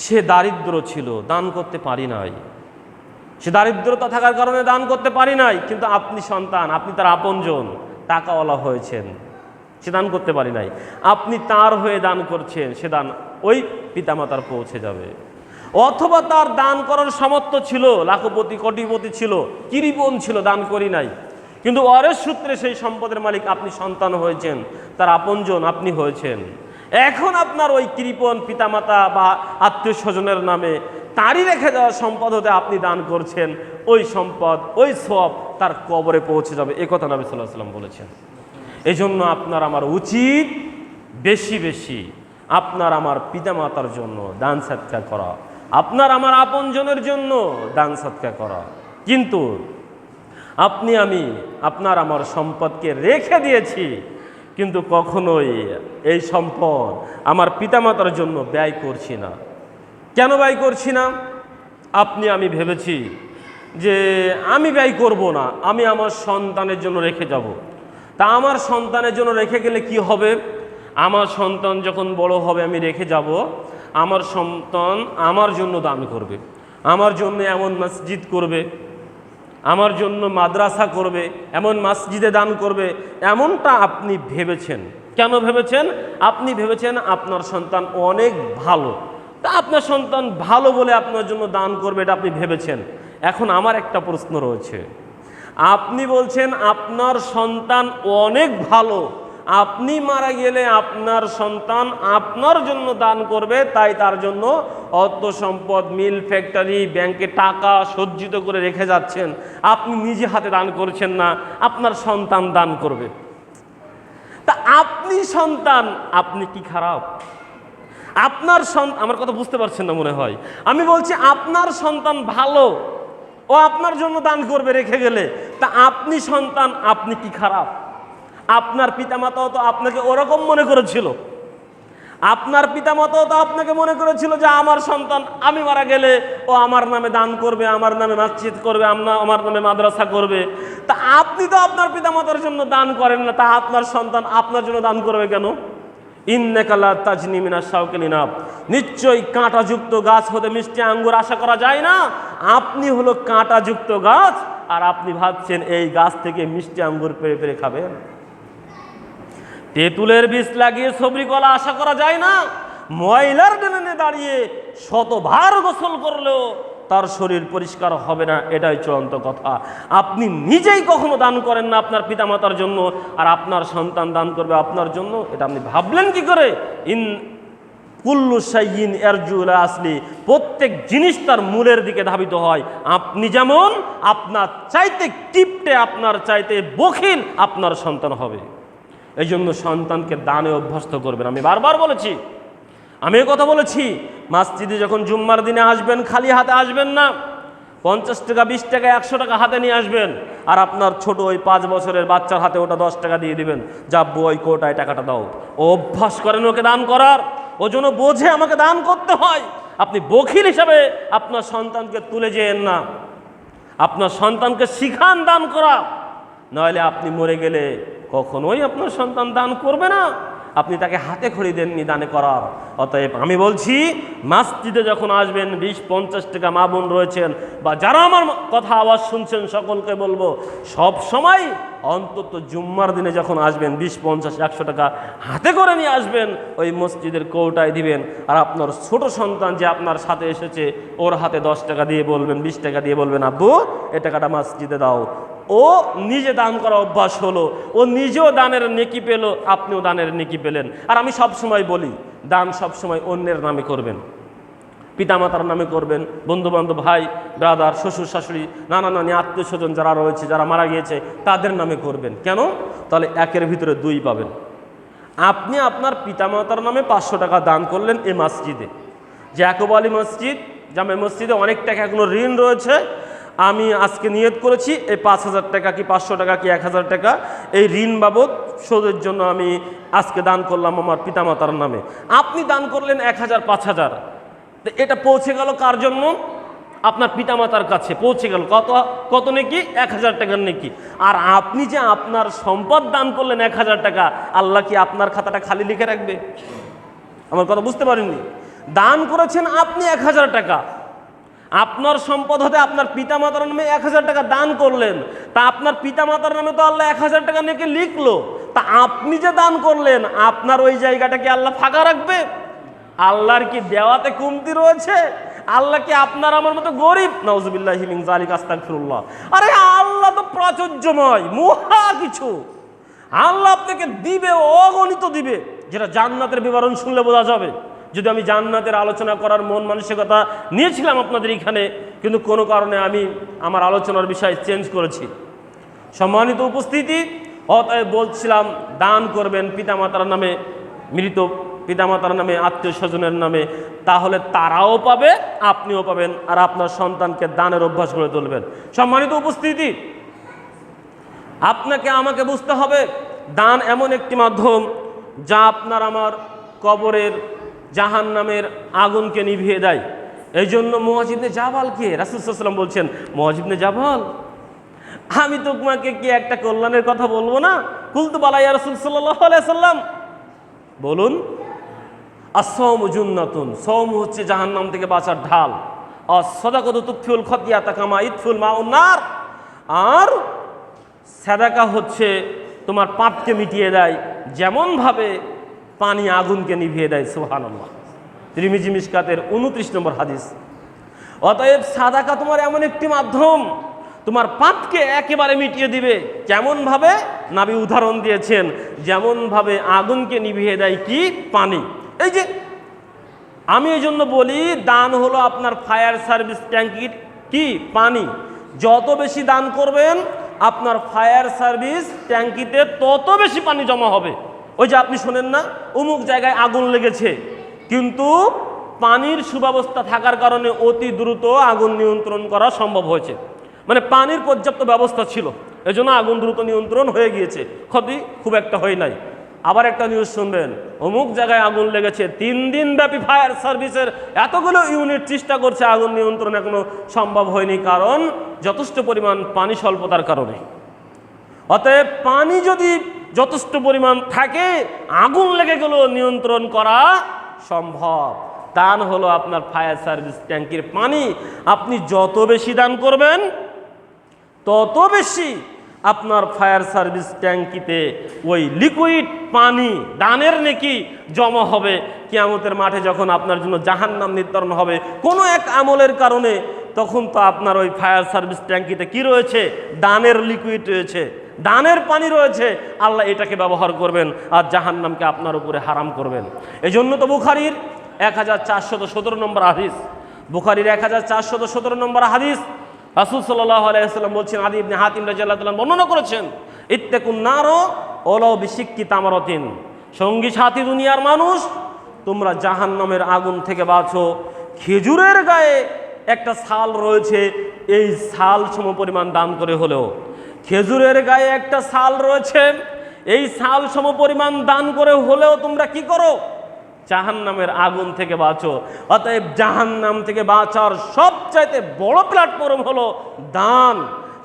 সে দারিদ্র ছিল, দান করতে পারি নাই, সে দারিদ্রতা থাকার কারণে দান করতে পারি নাই, কিন্তু আপনি সন্তান, আপনি তার আপনজন, টাকাওয়ালা হয়েছেন, সে দান করতে পারি নাই, আপনি তার হয়ে দান করছেন, সে দান ওই পিতামাতার পৌঁছে যাবে। অথবা তার দান করার সামর্থ্য ছিল, লাখপতি কোটিপতি ছিল, কৃপণ ছিল, দান করি নাই, কিন্তু ওয়ারিস সূত্রে সেই সম্পদের মালিক আপনি সন্তান হয়েছেন, তার আপনজন আপনি হয়েছেন। এখন আপনার ওই কৃপণ পিতামাতা বা আত্মীয় স্বজনের নামে তারই রেখে যাওয়া সম্পদ হতে আপনি দান করছেন, ওই সম্পদ, ওই সওয়াব তার কবরে পৌঁছে যাবে। এ কথা নবী সাল্লাল্লাহু আলাইহি ওয়াসাল্লাম বলেছেন। এই জন্য আপনার আমার উচিত বেশি বেশি আপনার আমার পিতামাতার জন্য দান সদকা করা, আপনার আমার আপনজনের জন্য দান সদকা করা। কিন্তু আপনি আমি আপনার আমার সম্পদকে রেখে দিয়েছি, কিন্তু কখনোই এই সম্পদ আমার পিতামাতার জন্য ব্যয় করছি না। কেন ব্যয় করছি না? আপনি আমি ভেবেছি যে আমি ব্যয় করব না, আমি আমার সন্তানের জন্য রেখে যাব। তা আমার সন্তানের জন্য রেখে গেলে কি হবে? আমার সন্তান যখন বড় হবে আমি রেখে যাব, আমার সন্তান আমার জন্য দান করবে, আমার জন্য এমন মসজিদ করবে, আমার জন্য মাদ্রাসা করবে, এমন মসজিদে দান করবে, এমনটা আপনি ভেবেছেন। কেন ভেবেছেন? আপনি ভেবেছেন আপনার সন্তান অনেক ভালো, তা আপনার সন্তান ভালো বলে আপনার জন্য দান করবে, এটা আপনি ভেবেছেন। এখন আমার একটা প্রশ্ন রয়েছে, আপনি বলছেন আপনার সন্তান অনেক ভালো, আপনি মারা গেলে আপনার সন্তান আপনার জন্য দান করবে, তাই তার জন্য অর্থ সম্পদ, মিল, ফ্যাক্টরি, ব্যাংকে টাকা সজ্জিত করে রেখে যাচ্ছেন, আপনি নিজে হাতে দান করছেন না, আপনার সন্তান দান করবে। তা আপনি সন্তান, আপনি কি খারাপ? আপনার সন্তান, আমার কথা বুঝতে পারছেন না মনে হয়। আমি বলছি আপনার সন্তান ভালো, ও আপনার জন্য দান করবে রেখে গেলে, তা আপনি সন্তান, আপনি কি খারাপ? আপনার পিতামাতাও তো আপনাকে ওরকম মনে করেছিল, আপনার পিতামাতাও তো আপনাকে মনে করেছিল যে আমার সন্তান আমি মারা গেলে ও আমার নামে দান করবে, আমার নামে মসজিদ করবে, আমার নামে মাদ্রাসা করবে। তা আপনি তো আপনার পিতামাতার জন্য দান করেন না, তা আপনার সন্তান আপনার জন্য দান করবে কেন? ইন্নাকা লা তাজনি মিনাশ শাওকিল ইনাব, নিশ্চয়ই কাঁটাযুক্ত গাছ হতে মিষ্টি আঙ্গুর আশা করা যায় না। আপনি হলো কাঁটাযুক্ত গাছ, আর আপনি ভাবছেন এই গাছ থেকে মিষ্টি আঙ্গুর পেড়ে পেড়ে খাবেন। তেঁতুলের বীজ লাগিয়ে সবরি কলা আশা করা যায় না। ময়লার ডেনে দাঁড়িয়ে শতবার গোসল করলেও তার শরীর পরিষ্কার হবে না, এটাই চূড়ান্ত কথা। আপনি নিজেই কখনো দান করেন না আপনার পিতামাতার জন্য, আর আপনার সন্তান দান করবে আপনার জন্য, এটা আপনি ভাবলেন কি করে? ইন কুল্লু শাইইন ইয়ারজু ইলা আসলি, প্রত্যেক জিনিস তার মূলের দিকে ধাবিত হয়। আপনি যেমন আপনার চাইতে কিপটে, আপনার চাইতে বখিল আপনার সন্তান হবে। এই জন্য সন্তানকে দানে অভ্যস্ত করবেন। আমি বারবার বলেছি, আমি কথা বলেছি, মসজিদে যখন জুম্মার দিনে আসবেন খালি হাতে আসবেন না, 50 টাকা, 20 টাকা, 100 টাকা হাতে নিয়ে আসবেন, আর আপনার ছোট ওই 5 বছরের বাচ্চার হাতে ওটা 10 টাকা দিয়ে দিবেন, যা বই কোটায় টাকাটা দাও। ও অভ্যাস করেন ওকে দান করার, ও যেন বোঝে আমাকে দান করতে হয়। আপনি বখিল হিসাবে আপনার সন্তানকে তুলে যেয়েন না, আপনার সন্তানকে শিখান দান করা, নইলে আপনি মরে গেলে কখনোই আপনার সন্তান দান করবে না। আপনি তাকে হাতে খড়ি দেননি দানে করার। অতএব আমি বলছি, মসজিদে যখন আসবেন, 20-50 টাকা মা বোন রয়েছেন বা যারা আমার কথা আওয়াজ শুনছেন সকলকে বলবো, সব সময় অন্তত জুম্মার দিনে যখন আসবেন 20-50-100 টাকা হাতে করে নিয়ে আসবেন, ওই মসজিদের কৌটায় দিবেন। আর আপনার ছোট সন্তান যে আপনার সাথে এসেছে, ওর হাতে 10 টাকা দিয়ে বলবেন, 20 টাকা দিয়ে বলবেন, আব্বু এ টাকাটা মসজিদে দাও। ও নিজে দান করা অভ্যাস হলো, ও নিজেও দানের নেকি পেল, আপনিও দানের নেকি পেলেন। আর আমি সব সময় বলি, দান সব সময় অন্যের নামে করবেন, পিতামাতার নামে করবেন, বন্ধুবান্ধব, ভাই ব্রাদার, শ্বশুর শাশুড়ি, নানা নানি, আত্মীয় স্বজন যারা রয়েছে, যারা মারা গিয়েছে তাদের নামে করবেন। কেন? তাহলে একের ভিতরে দুই পাবেন। আপনি আপনার পিতামাতার নামে 500 টাকা দান করলেন এই মসজিদে, জ্যাকব আলী মসজিদ, জামে মসজিদে অনেক টাকা এখনো ঋণ রয়েছে, আমি আজকে নিয়ত করেছি এই 5000 টাকা কি 500 টাকা কি 1000 টাকা এই ঋণ বাবদ শোধের জন্য আমি আজকে দান করলাম আমার পিতামাতার নামে। আপনি দান করলেন 1000 5000, এটা পৌঁছে গেল কার জন্য? আপনার পিতামাতার কাছে পৌঁছে গেল। কত নেকি? 1000 টাকার নেকি। আর আপনি যে আপনার সম্পদ দান করলেন 1000 টাকা, আল্লাহ কি আপনার খাতাটা খালি লিখে রাখবে? আমার কথা বুঝতে পারেননি? দান করেছেন আপনি 1000 টাকা, আপনার সম্পদ হতে আপনার পিতামাতার নামে 1000 টাকা দান করলেন, তা আপনার পিতামাতার নামে তো আল্লাহ 1000 টাকা নেকি লিখলো, তা আপনি যে দান করলেন আপনার ওই জায়গাটা কি আল্লাহ ফাঁকা রাখবে? আল্লাহর কি দেওয়াতে কমতি রয়েছে? আল্লাহ কি আপনার আমার মতো গরিব? নাউজুবিল্লাহি মিন যালিকা, আস্তাগফিরুল্লাহ। আরে আল্লাহ তো প্রাচুর্যময়, মহা কিছু। আল্লাহ আপনাকে দিবে, অগণিত দিবে, যেটা জান্নাতের বিবরণ শুনলে বোঝা যাবে। যদি আমি জান্নাতের আলোচনা করার মন মানসিকতা নিয়েছিলাম আপনাদের এখানে, কিন্তু কোনো কারণে আমি আমার আলোচনার বিষয় চেঞ্জ করেছি। সম্মানিত উপস্থিতি, অতএব বলছিলাম দান করবেন পিতামাতার নামে, মৃত পিতামাতার নামে, আত্মীয় স্বজনের নামে, তাহলে তারাও পাবে, আপনিও পাবেন, আর আপনার সন্তানকে দানের অভ্যাস করে তুলবেন। সম্মানিত উপস্থিতি, আপনাকে আমাকে বুঝতে হবে, দান এমন একটি মাধ্যম যা আপনার আমার কবরের জাহান্নামের আগুনকে নিভিয়ে দেয়। এই জন্য মুআয ইবনে জাবালকে রাসূল সাল্লাল্লাহু আলাইহি ওয়াসাল্লাম বলছেন, মুআয ইবনে জাবাল, আমি তোমাকে কি একটা কল্যাণের কথা বলবো না? কুলতু বালা ইয়া রাসূল সাল্লাল্লাহু আলাইহি ওয়াসাল্লাম। বলুন। আস-সাওমু জুন্নাতুন, সওম হচ্ছে জাহান্নাম থেকে বাঁচার ঢাল। আস-সাদাকাতু তুতফিউল খাতিয়াতা কামা ইতফিউল মাউন নার, আর সাদাকা হচ্ছে তোমার পাপকে মিটিয়ে দেয় যেমনভাবে পানি আগুনকে নিভিয়ে দেয়। সুবহানাল্লাহ। তিরমিজি মিশকাতের 29 নম্বর হাদিস। অতএব সাদাকা তোমার এমন একটি মাধ্যম, তোমার পাপকে একেবারে মিটিয়ে দিবে। কেমনভাবে? নবী উদাহরণ দিয়েছেন, যেমনভাবে আগুনকে নিভিয়ে দেয় কি? পানি। এই যে আমি এই জন্য বলি, দান হলো আপনার ফায়ার সার্ভিস ট্যাঙ্কির কি? পানি। যত বেশি দান করবেন আপনার ফায়ার সার্ভিস ট্যাঙ্কিতে তত বেশি পানি জমা হবে। ওই যে আপনি শোনেন না, অমুক জায়গায় আগুন লেগেছে, কিন্তু পানির সুব্যবস্থা থাকার কারণে অতি দ্রুত আগুন নিয়ন্ত্রণ করা সম্ভব হয়েছে। মানে পানির পর্যাপ্ত ব্যবস্থা ছিল, এজন্য আগুন দ্রুত নিয়ন্ত্রণ হয়ে গিয়েছে, ক্ষতি খুব একটা হয় নাই। আবার একটা নিউজ শুনবেন, অমুক জায়গায় আগুন লেগেছে, 3 দিন ব্যাপী ফায়ার সার্ভিসের এতগুলো ইউনিট চেষ্টা করছে, আগুন নিয়ন্ত্রণ এখনো সম্ভব হয়নি, কারণ যথেষ্ট পরিমাণ পানি স্বল্পতার কারণে। অতএব পানি যদি যথেষ্ট পরিমাণ থাকে, আগুন লেগে গেলেও নিয়ন্ত্রণ করা সম্ভব। দান হলো আপনার ফায়ার সার্ভিস ট্যাঙ্কির পানি। আপনি যত বেশি দান করবেন তত বেশি আপনার ফায়ার সার্ভিস ট্যাঙ্কিতে ওই লিকুইড পানি, দানের নেকি জমা হবে। কিয়ামতের মাঠে যখন আপনার জন্য জাহান্নাম নির্ধারণ হবে কোনো এক আমলের কারণে, তখন তো আপনার ওই ফায়ার সার্ভিস ট্যাঙ্কিতে কি রয়েছে? দানের লিকুইড রয়েছে, দানের পানি রয়েছে। আল্লাহ এটাকে ব্যবহার করবেন আর জাহান্নামকে আপনার উপরে হারাম করবেন। এই জন্য তো বুখারীর 1417 নম্বর হাদিস, বুখারীর 1417 নম্বর হাদিস, রাসূল সাল্লাল্লাহু আলাইহি ওয়াসাল্লাম বলছেন, আদি ইবনে হাতিম রাদিয়াল্লাহু তাআলা বর্ণনা করেছেন, ইত্তাকুন নার ওয়ালাউ বিশিক্কি তামারাতিন, সঙ্গী সাথী দুনিয়ার মানুষ, তোমরা জাহান্নামের আগুন থেকে বাঁচো। খেজুরের গায়ে একটা ছাল রয়েছে, এই ছাল সমপরিমাণ দান করে হলেও, খেজুরের গায়ে একটা ছাল রয়েছে, এই ছাল সমপরিমাণ দান করে হলেও তোমরা কি করো? জাহান্নামের আগুন থেকে বাঁচো। অতএব জাহান্নাম থেকে বাঁচার সবচাইতে বড় প্ল্যাটফর্ম হলো দান।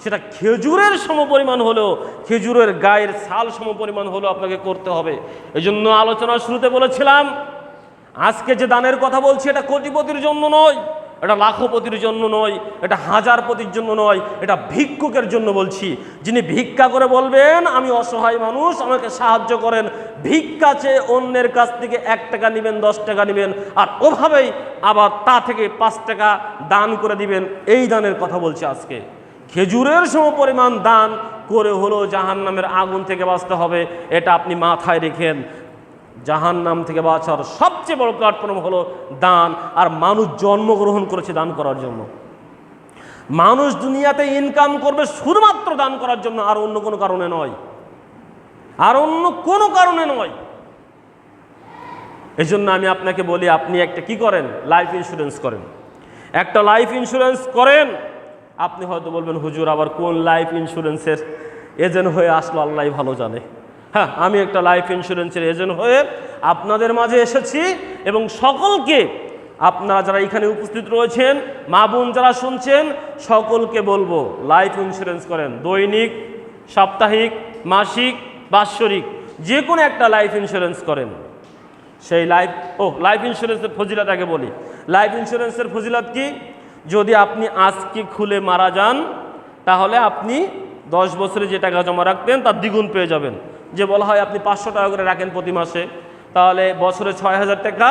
সেটা খেজুরের সমপরিমাণ হলেও, খেজুরের গায়ের ছাল সমপরিমাণ হলেও আপনাকে করতে হবে। এই জন্য আলোচনার শুরুতে বলেছিলাম, আজকে যে দানের কথা বলছি এটা কোটিপতির জন্য নয়, এটা লাখপতির জন্য নয়, এটা হাজারপতির জন্য নয়, এটা ভিক্ষুকের জন্য বলছি। যিনি ভিক্ষা করে বলবেন, আমি অসহায় মানুষ, আমাকে সাহায্য করেন, ভিক্ষা চেয়ে অন্যের কাছ থেকে 1 টাকা নেবেন, 10 টাকা নেবেন, আর ওভাবেই আবার তা থেকে 5 টাকা দান করে দিবেন, এই দানের কথা বলছি আজকে। খেজুরের সমপরিমাণ দান করে হলো জাহান্নামের আগুন থেকে বাঁচতে হবে, এটা আপনি মাথায় রেখেন। জাহান্নাম থেকে বাঁচার সবচেয়ে বড় প্ল্যাটফর্ম হলো দান। আর মানুষ জন্মগ্রহণ করেছে দান করার জন্য। মানুষ দুনিয়াতে ইনকাম করবে শুধুমাত্র দান করার জন্য, আর অন্য কোনো কারণে নয়, আর অন্য কোনো কারণে নয়। এই জন্য আমি আপনাকে বলি, আপনি একটা কি করেন, লাইফ ইন্স্যুরেন্স করেন। একটা লাইফ ইন্স্যুরেন্স করেন। আপনি হয়তো বলবেন, হুজুর আবার কোন লাইফ ইন্স্যুরেন্সের এজেন্ট হয়ে আসলো, আল্লাহ ভালো জানে। হ্যাঁ, আমি একটা লাইফ ইন্স্যুরেন্সের এজেন্ট হয়ে আপনাদের মাঝে এসেছি এবং সকলকে, আপনারা যারা এখানে উপস্থিত রয়েছেন, মা বোন যারা শুনছেন, সকলকে বলবো লাইফ ইন্স্যুরেন্স করেন। দৈনিক, সাপ্তাহিক, মাসিক, বাৎসরিক, যে কোনো একটা লাইফ ইন্স্যুরেন্স করেন। সেই লাইফ ইন্স্যুরেন্সের ফজিলত আগে বলি। লাইফ ইন্স্যুরেন্সের ফজিলত কি? যদি আপনি আজকে খুলে মারা যান, তাহলে আপনি 10 বছরে যে টাকা জমা রাখতেন তার দ্বিগুণ পেয়ে যাবেন। যে বলা হয় আপনি 500 টাকা করে রাখেন প্রতি মাসে, তাহলে বছরে 6000 টাকা,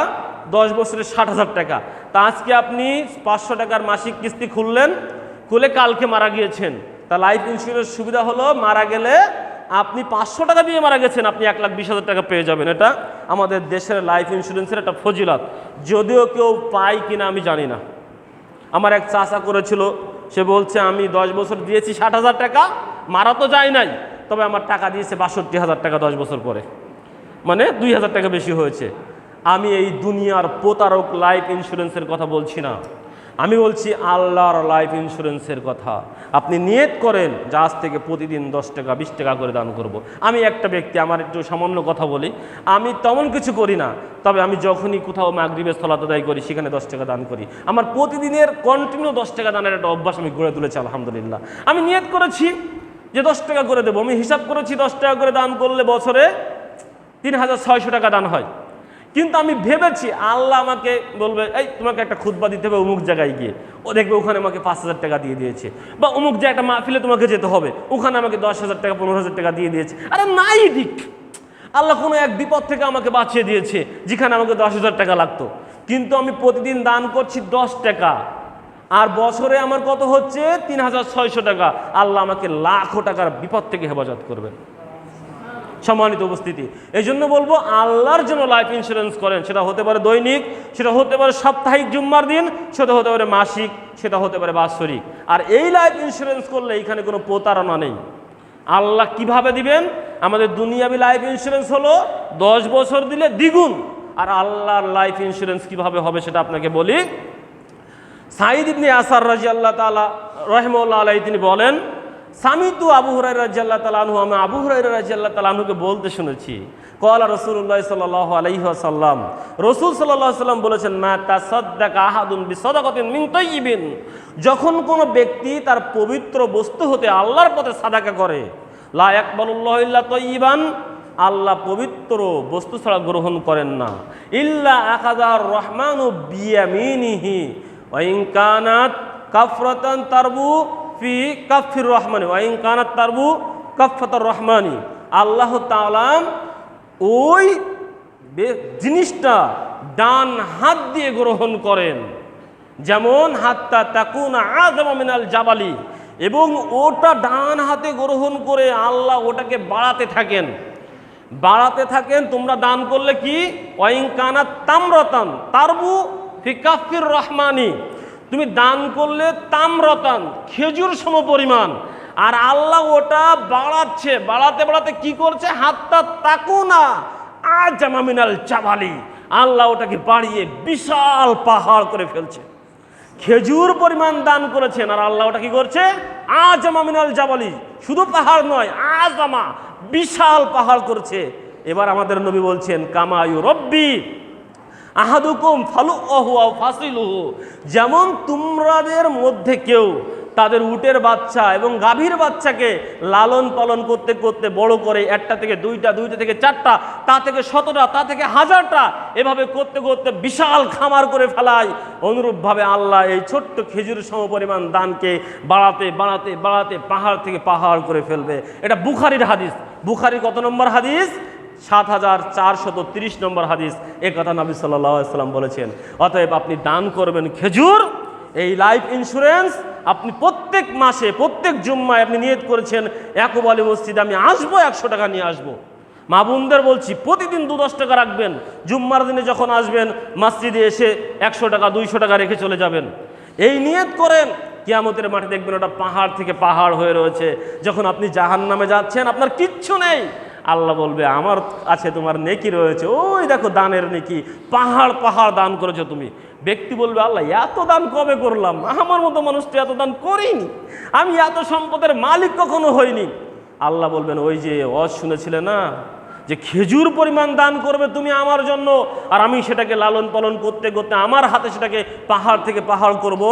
10 বছরে 60,000 টাকা। তা আজকে আপনি 500 টাকার মাসিক কিস্তি খুলে কালকে মারা গিয়েছেন, তা লাইফ ইন্স্যুরেন্স সুবিধা হলো মারা গেলে আপনি 500 টাকা দিয়ে মারা গেছেন, আপনি 1,20,000 টাকা পেয়ে যাবেন। এটা আমাদের দেশের লাইফ ইন্স্যুরেন্সের একটা ফজিলত, যদিও কেউ পায় কিনা আমি জানি না। আমার এক চাচা করেছিল, সে বলছে আমি 10 বছর দিয়েছি 60,000 টাকা, মারা তো যায় নাই, তবে আমার টাকা দিয়েছে 62,000 টাকা 10 বছর পরে, মানে 2,000 টাকা বেশি হয়েছে। আমি এই দুনিয়ার প্রতারক লাইফ ইন্স্যুরেন্সের কথা বলছি না, আমি বলছি আল্লাহর লাইফ ইন্স্যুরেন্সের কথা। আপনি নিয়ত করেন যে আজ থেকে প্রতিদিন 10 টাকা 20 টাকা করে দান করব। আমি একটা ব্যক্তি, আমার একটু সামান্য কথা বলি, আমি তেমন কিছু করি না, তবে আমি যখনই কোথাও মাগরিবের সালাত আদায় করি সেখানে 10 টাকা দান করি। আমার প্রতিদিনের কন্টিনিউ 10 টাকা দানের একটা অভ্যাস আমি গড়ে তুলেছি, আলহামদুলিল্লাহ। আমি নিয়ত করেছি যে 10 টাকা করে দেবো। আমি হিসাব করেছি 10 টাকা করে দান করলে বছরে 3,600 টাকা দান হয়। কিন্তু আমি ভেবেছি আল্লাহ আমাকে বলবে, এই তোমাকে একটা খুতবা দিতে হবে অমুক জায়গায় গিয়ে, ও দেখবে ওখানে আমাকে 5,000 টাকা দিয়ে দিয়েছে, বা অমুক যে একটা মাহফিলে তোমাকে যেতে হবে, ওখানে আমাকে 10,000 টাকা 15,000 টাকা দিয়ে দিয়েছে। আরে নাই দিক, আল্লাহ কোনো এক বিপদ থেকে আমাকে বাঁচিয়ে দিয়েছে যেখানে আমাকে 10,000 টাকা লাগতো। কিন্তু আমি প্রতিদিন দান করছি 10 টাকা, আর বছরে আমার কত হচ্ছে 3,600 টাকা। আল্লাহ আমাকে লাখো টাকার বিপদ থেকে হেফাজত করবেন। সম্মানিত উপস্থিতি, এই জন্য বলবো আল্লাহর জন্য লাইফ ইন্স্যুরেন্স করেন। সেটা হতে পারে দৈনিক, সেটা হতে পারে সাপ্তাহিক জুম্মার দিন, সেটা হতে পারে মাসিক, সেটা হতে পারে বাৎসরিক। আর এই লাইফ ইন্স্যুরেন্স করলে এখানে কোনো প্রতারণা নেই। আল্লাহ কিভাবে দিবেন? আমাদের দুনিয়াবি লাইফ ইন্স্যুরেন্স হলো 10 বছর দিলে দ্বিগুণ, আর আল্লাহর লাইফ ইন্স্যুরেন্স কিভাবে হবে সেটা আপনাকে বলি। সাঈদ ইবনে আসার রাদিয়াল্লাহু তাআলা রাহিমাহুল্লাহ আলাইহি তিনি বলেন, সামিতু আবু হুরায়রা রাদিয়াল্লাহু তাআলা আনহু, আমি আবু হুরায়রা রাদিয়াল্লাহু তাআলা আনহুকে বলতে শুনেছি, ক্বালা রাসূলুল্লাহ সাল্লাল্লাহু আলাইহি ওয়াসাল্লাম, রাসূল সাল্লাল্লাহু আলাইহি ওয়াসাল্লাম বলেছেন, মা তাসাদ্দাকা আহাদুন বিসাদাকাতিন মিন তাইয়িবিন, যখন কোনো ব্যক্তি তার পবিত্র বস্তু হতে আল্লাহর পথে সাদাকা করে, লা ইয়াকবালুল্লাহু ইল্লা তাইয়িবান, আল্লাহ পবিত্র বস্তু ছাড়া গ্রহণ করেন না, ইল্লা আখাযার রহমানু বিয়ামিনিহি ওয়া ইন কানাত কাফরাতান তারবু ফি কাফির রহমানি ওয়া ইন কানাত তারবু কাফাতার রহমানি, আল্লাহ তাআলা ওই জিনিসটা ডান হাত দিয়ে গ্রহণ করেন, যেমন হাত্তা তাকুনা আযমা মিনাল জাবালি, এবং ওটা ডান হাতে গ্রহণ করে আল্লাহ ওটাকে বাড়াতে থাকেন। তোমরা দান করলে কি, ওয়া ইন কানাত তামরাতান তারবু ফি কাফির রহমানি, তুমি দান করলে তামরাতান খেজুর সম পরিমাণ, আর আল্লাহ ওটা বাড়াতে কি করছে, হাত্তা তাকুনা আযমা মিনাল জাবালি, আল্লাহ ওটাকে বাড়িয়ে বিশাল পাহাড় করে ফেলছে। খেজুর পরিমাণ দান করেছেন, আর আল্লাহ ওটা কি করছে, আযমা মিনাল জাবালি, শুধু পাহাড় নয়, আযমা বিশাল পাহাড় করছে। এবার আমাদের নবী বলছেন, কামা ইউরাব্বি আহাদুকুম ফালুহু ওয়া ফাসিলুহু, যেমন তোমাদের মধ্যে কেউ তাদের উটের বাচ্চা এবং গাভীর বাচ্চাকে লালন পালন করতে করতে বড় করে, একটা থেকে দুইটা, দুইটা থেকে চারটা, তা থেকে 100টা, তা থেকে 1000টা, এভাবে করতে করতে বিশাল খামার করে ফেলায়, অনুরূপভাবে আল্লাহ এই ছোট্ট খেজুর সমপরিমাণ দানকে বাড়াতে বাড়াতে বাড়াতে পাহাড় থেকে পাহাড় করে ফেলবে। এটা বুখারীর হাদিস। বুখারীর কত নম্বর হাদিস? 7430 নম্বর হাদিস। এ কথা নবী সাল্লাল্লাহু আলাইহি ওয়াসাল্লাম বলেছেন। অতএব আপনি দান করবেন খেজুর, এই লাইফ ইন্স্যুরেন্স আপনি প্রত্যেক মাসে প্রত্যেক জুম্মায় আপনি নিয়ত করেছেন ইয়াকুব আলী মসজিদে আমি আসবো, 100 টাকা নিয়ে আসবো। মা বোনদের বলছি প্রতিদিন 2-10 টাকা রাখবেন। জুম্মার দিনে যখন আসবেন মসজিদে এসে 100 টাকা 200 টাকা রেখে চলে যাবেন। এই নিয়ত করেন, কিয়ামতের মাঠে দেখবেন ওটা পাহাড় থেকে পাহাড় হয়ে রয়েছে। যখন আপনি জাহান্নামে যাচ্ছেন আপনার কিচ্ছু নেই, আল্লাহ বলবে আমার আছে তোমার নেকি রয়েছে, ওই দেখো দানের নেকি, পাহাড় পাহাড় দান করেছো তুমি। ব্যক্তি বলবে আল্লাহ এত দান কবে করলাম, আমার মতো মানুষ তো এত দান করিনি, আমি এত সম্পদের মালিক কখনো হইনি। আল্লাহ বলবেন ওই যে ওয়াজ শুনেছিলে না, যে খেজুর পরিমাণ দান করবে তুমি আমার জন্য, আর আমি সেটাকে লালন পালন করতে করতে আমার হাতে সেটাকে পাহাড় থেকে পাহাড় করব।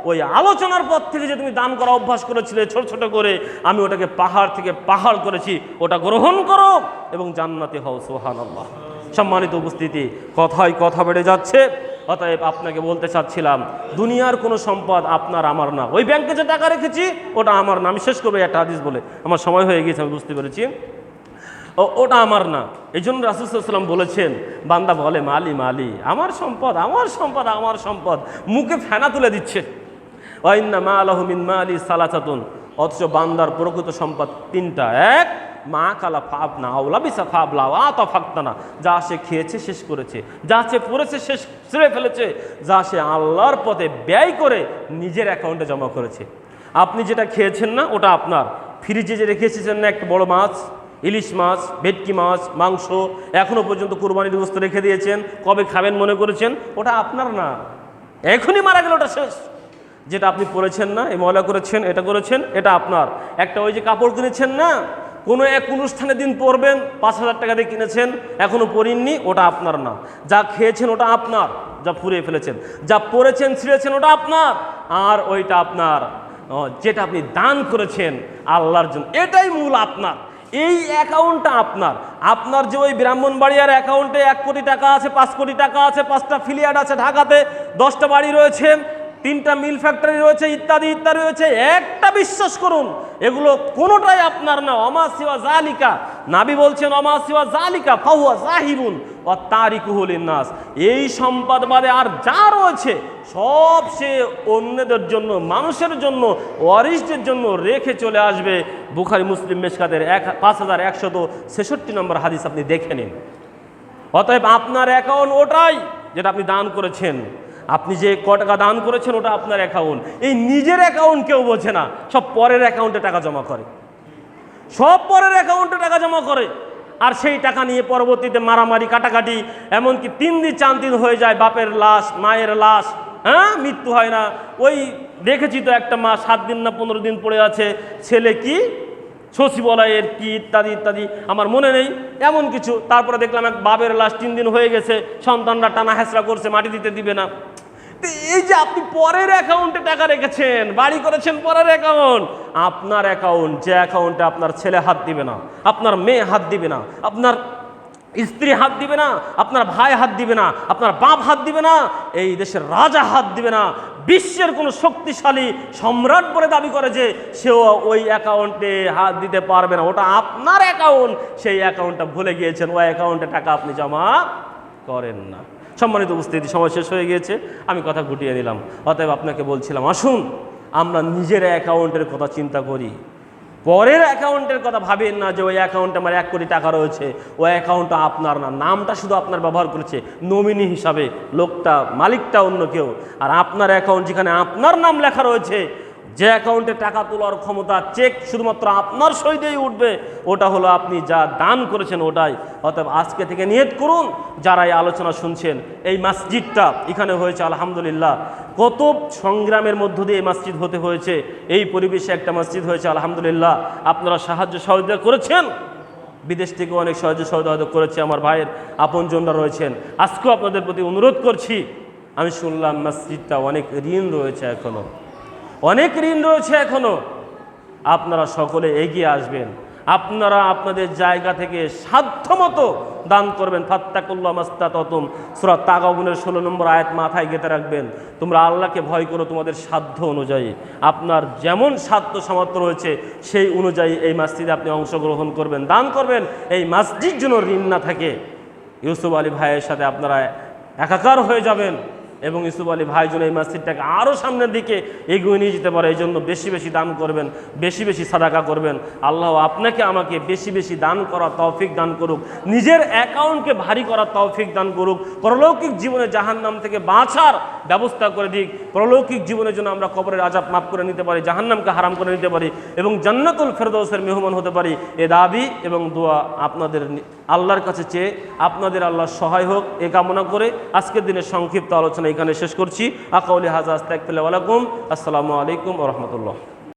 ওই আলোচনার পর থেকে যে তুমি দান করা অভ্যাস করেছিলে ছোট ছোট করে, আমি ওটাকে পাহাড় থেকে পাহাড় করেছি, ওটা গ্রহণ করো এবং জান্নাতে হও। সুবহানাল্লাহ। সম্মানিত উপস্থিতি, কথায় কথা বেড়ে যাচ্ছে। অতএব আপনাকে বলতে চাচ্ছিলাম দুনিয়ার কোনো সম্পদ আপনার আমার না। ওই ব্যাংকে যে টাকা রেখেছি ওটা আমার না। আমি শেষ করবো একটা হাদিস বলে, আমার সময় হয়ে গিয়েছে, আমি বুঝতে পেরেছি। ওটা আমার না। এই জন্য রাসূল সাল্লাল্লাহু আলাইহি ওয়াসাল্লাম বলেছেন, বান্দা বলে মালি মালি, আমার সম্পদ আমার সম্পদ আমার সম্পদ, মুখে ফেনা তুলে দিচ্ছে। ওয়া ইন্না মালাহু মিন মালি সালাসাতুন, অথচ বান্দার প্রকৃত সম্পদ 3টা। এক, মা কালা ফাবনা আওলা বিসা ফাবলা আতা ফাক্তানা, যা সে খেয়েছে শেষ করেছে, যা সে পড়েছে শেষ ছেড়ে ফেলেছে, যা সে আল্লাহর পথে ব্যয় করে নিজের অ্যাকাউন্টে জমা করেছে। আপনি যেটা খেয়েছেন না ওটা আপনার। ফ্রিজে যে রেখে এসেছেন না একটা বড় মাছ, ইলিশ মাছ, ভেটকি মাছ, মাংস, এখনও পর্যন্ত কুরবানির গোশত রেখে দিয়েছেন, কবে খাবেন মনে করেছেন, ওটা আপনার না, এখনই মারা গেল, ওটা শেষ। যেটা আপনি পরেছেন না, এই ময়লা করেছেন, এটা করেছেন, এটা আপনার। একটা ওই যে কাপড় কিনেছেন না, কোনো এক অনুষ্ঠানের দিন পরবেন, 5,000 টাকা দিয়ে কিনেছেন, এখনও পরিননি, ওটা আপনার না। যা খেয়েছেন ওটা আপনার, যা ফুরিয়ে ফেলেছেন, যা পরেছেন ছিঁড়েছেন ওটা আপনার, আর ওইটা আপনার যেটা আপনি দান করেছেন আল্লাহর জন্য, এটাই মূল আপনার। এই অ্যাকাউন্টটা আপনার। আপনার যে ওই ব্রাহ্মণবাড়িয়ার অ্যাকাউন্টে 1 কোটি টাকা আছে, 5 কোটি টাকা আছে, 5টা ফিলিয়ার্ড আছে ঢাকাতে, 10টা বাড়ি রয়েছে, 3টা মিল ফ্যাক্টরি রয়েছে, ইত্যাদি ইত্যাদি রয়েছে, একটা বিশ্বাস করুন এগুলো কোনোটাই আপনার না। ওমা সিওয়া জালিকা, নাবি বলছেন ওমা সিওয়া জালিকা ফাহুয়া জাহিবুন ওয়া তারিকুহু লিন্নাস, এই সম্পদ বাদে আর যা রয়েছে সব সে অন্যদের জন্য, মানুষের জন্য, ওয়ারিসদের জন্য রেখে চলে আসবে। বুখারী মুসলিম মেশকাতের 5166 নম্বর হাদিস আপনি দেখে নিন। অতএব আপনার অ্যাকাউন্ট ওটাই যেটা আপনি দান করেছেন। আপনি যে টাকা দান করেছেন ওটা আপনার অ্যাকাউন্ট। এই নিজের অ্যাকাউন্ট কেউ বোঝে না, সব পরের অ্যাকাউন্টে টাকা জমা করে, সব পরের অ্যাকাউন্টে টাকা জমা করে। আর সেই টাকা নিয়ে পরবর্তীতে মারামারি কাটাকাটি, এমনকি 3 দিন 4 দিন হয়ে যায়, বাপের লাশ মায়ের লাশ, হ্যাঁ, মৃত্যু হয় না। ওই দেখেছি তো একটা মা 7 দিন না 15 দিন পড়ে আছে, ছেলে কি সচিবালয়ের কি ইত্যাদি ইত্যাদি, আমার মনে নেই এমন কিছু। তারপরে দেখলাম এক বাবের লাশ 3 দিন হয়ে গেছে, সন্তানরা টানা হেঁচড়া করছে, মাটি দিতে দিবে না। এই যে আপনি পরের অ্যাকাউন্টে টাকা রেখেছেন, বাড়ি করেছেন পরের অ্যাকাউন্ট, আপনার অ্যাকাউন্ট, যে অ্যাকাউন্টে আপনার ছেলে হাত দিবে না, আপনার মেয়ে হাত দিবে না, আপনার স্ত্রী হাত দিবে না, আপনার ভাই হাত দিবে না, আপনার বাপ হাত দিবে না, এই দেশের রাজা হাত দিবে না, বিশ্বের কোনো শক্তিশালী সম্রাট বলে দাবি করে যে সেও ওই অ্যাকাউন্টে হাত দিতে পারবে না, ওটা আপনার অ্যাকাউন্ট। সেই অ্যাকাউন্টটা ভুলে গিয়েছেন, ওই অ্যাকাউন্টে টাকা আপনি জমা করেন না। সম্মানিত উপস্থিতি, সময় শেষ হয়ে গিয়েছে, আমি কথা গুটিয়ে নিলাম। অতএব আপনাকে বলছিলাম আসুন আমরা নিজের অ্যাকাউন্টের কথা চিন্তা করি, পরের অ্যাকাউন্টের কথা ভাবেন না যে ওই অ্যাকাউন্টে আমার 1 কোটি টাকা রয়েছে, ওই অ্যাকাউন্টটা আপনার না, নামটা শুধু আপনার ব্যবহার করেছে নমিনি হিসাবে, লোকটা মালিকটা অন্য কেউ। আর আপনার অ্যাকাউন্ট যেখানে আপনার নাম লেখা রয়েছে, যে অ্যাকাউন্টে টাকা তোলার ক্ষমতা, চেক শুধুমাত্র আপনার সই দিয়েই উঠবে, ওটা হলো আপনি যা দান করেছেন ওটাই। অতএব আজকে থেকে নিয়ত করুন, যারা এই আলোচনা শুনছেন, এই মসজিদটা এখানে হয়েছে আলহামদুলিল্লাহ, কত সংগ্রামের মধ্য দিয়ে এই মসজিদ হতে হয়েছে, এই পরিবেশে একটা মসজিদ হয়েছে আলহামদুলিল্লাহ। আপনারা সাহায্য সহযোগিতা করেছেন, বিদেশ থেকে অনেক সাহায্য সহযোগিতা করেছে, আমার ভাইয়ের আপনজনরা রয়েছেন। আজকেও আপনাদের প্রতি অনুরোধ করছি, আমি শুনলাম মসজিদটা অনেক ঋণ রয়েছে এখনও, অনেক ঋণ রয়েছে এখনও। আপনারা সকলে এগিয়ে আসবেন, আপনারা আপনাদের জায়গা থেকে সাধ্যমতো দান করবেন। ফাত্তাকুল্লাহ মাস্তাতাতুম, সূরা তাগাবুনের 16 নম্বর আয়াত মাথায় গেঁথে রাখবেন। তোমরা আল্লাহকে ভয় করো তোমাদের সাধ্য অনুযায়ী, আপনার যেমন সাধ্য সামর্থ্য রয়েছে সেই অনুযায়ী এই মসজিদে আপনি অংশগ্রহণ করবেন, দান করবেন। এই মসজিদ যেন ঋণ না থাকে। ইউসুফ আলী ভাইয়ের সাথে আপনারা একাকার হয়ে যাবেন, এবং ইউসুফ আলী ভাই যেন এই মসজিদটাকে আরও সামনের দিকে এগিয়ে নিয়ে যেতে পারে। এই জন্য বেশি বেশি দান করবেন, বেশি বেশি সাদাকা করবেন। আল্লাহ আপনাকে আমাকে বেশি বেশি দান করার তৌফিক দান করুক, নিজের অ্যাকাউন্টকে ভারী করার তৌফিক দান করুক, পরলৌকিক জীবনে জাহান্নাম থেকে বাঁচার ব্যবস্থা করে দিক, পরলৌকিক জীবনের জন্য আমরা কবরের আযাব মাফ করে নিতে পারি, জাহান্নামকে হারাম করে নিতে পারি এবং জান্নাতুল ফেরদৌসের মেহমান হতে পারি। এ দাবি এবং দোয়া আপনাদের আল্লাহর কাছে চেয়ে আপনাদের আল্লাহ সহায় হোক এ কামনা করে আজকের দিনের সংক্ষিপ্ত আলোচনা এখানে শেষ করছি। আকাউলি হাজা আস্তাগফিরুল্লাহ ওয়া লাকুম। আসসালামু আলাইকুম ওয়া রাহমাতুল্লাহ।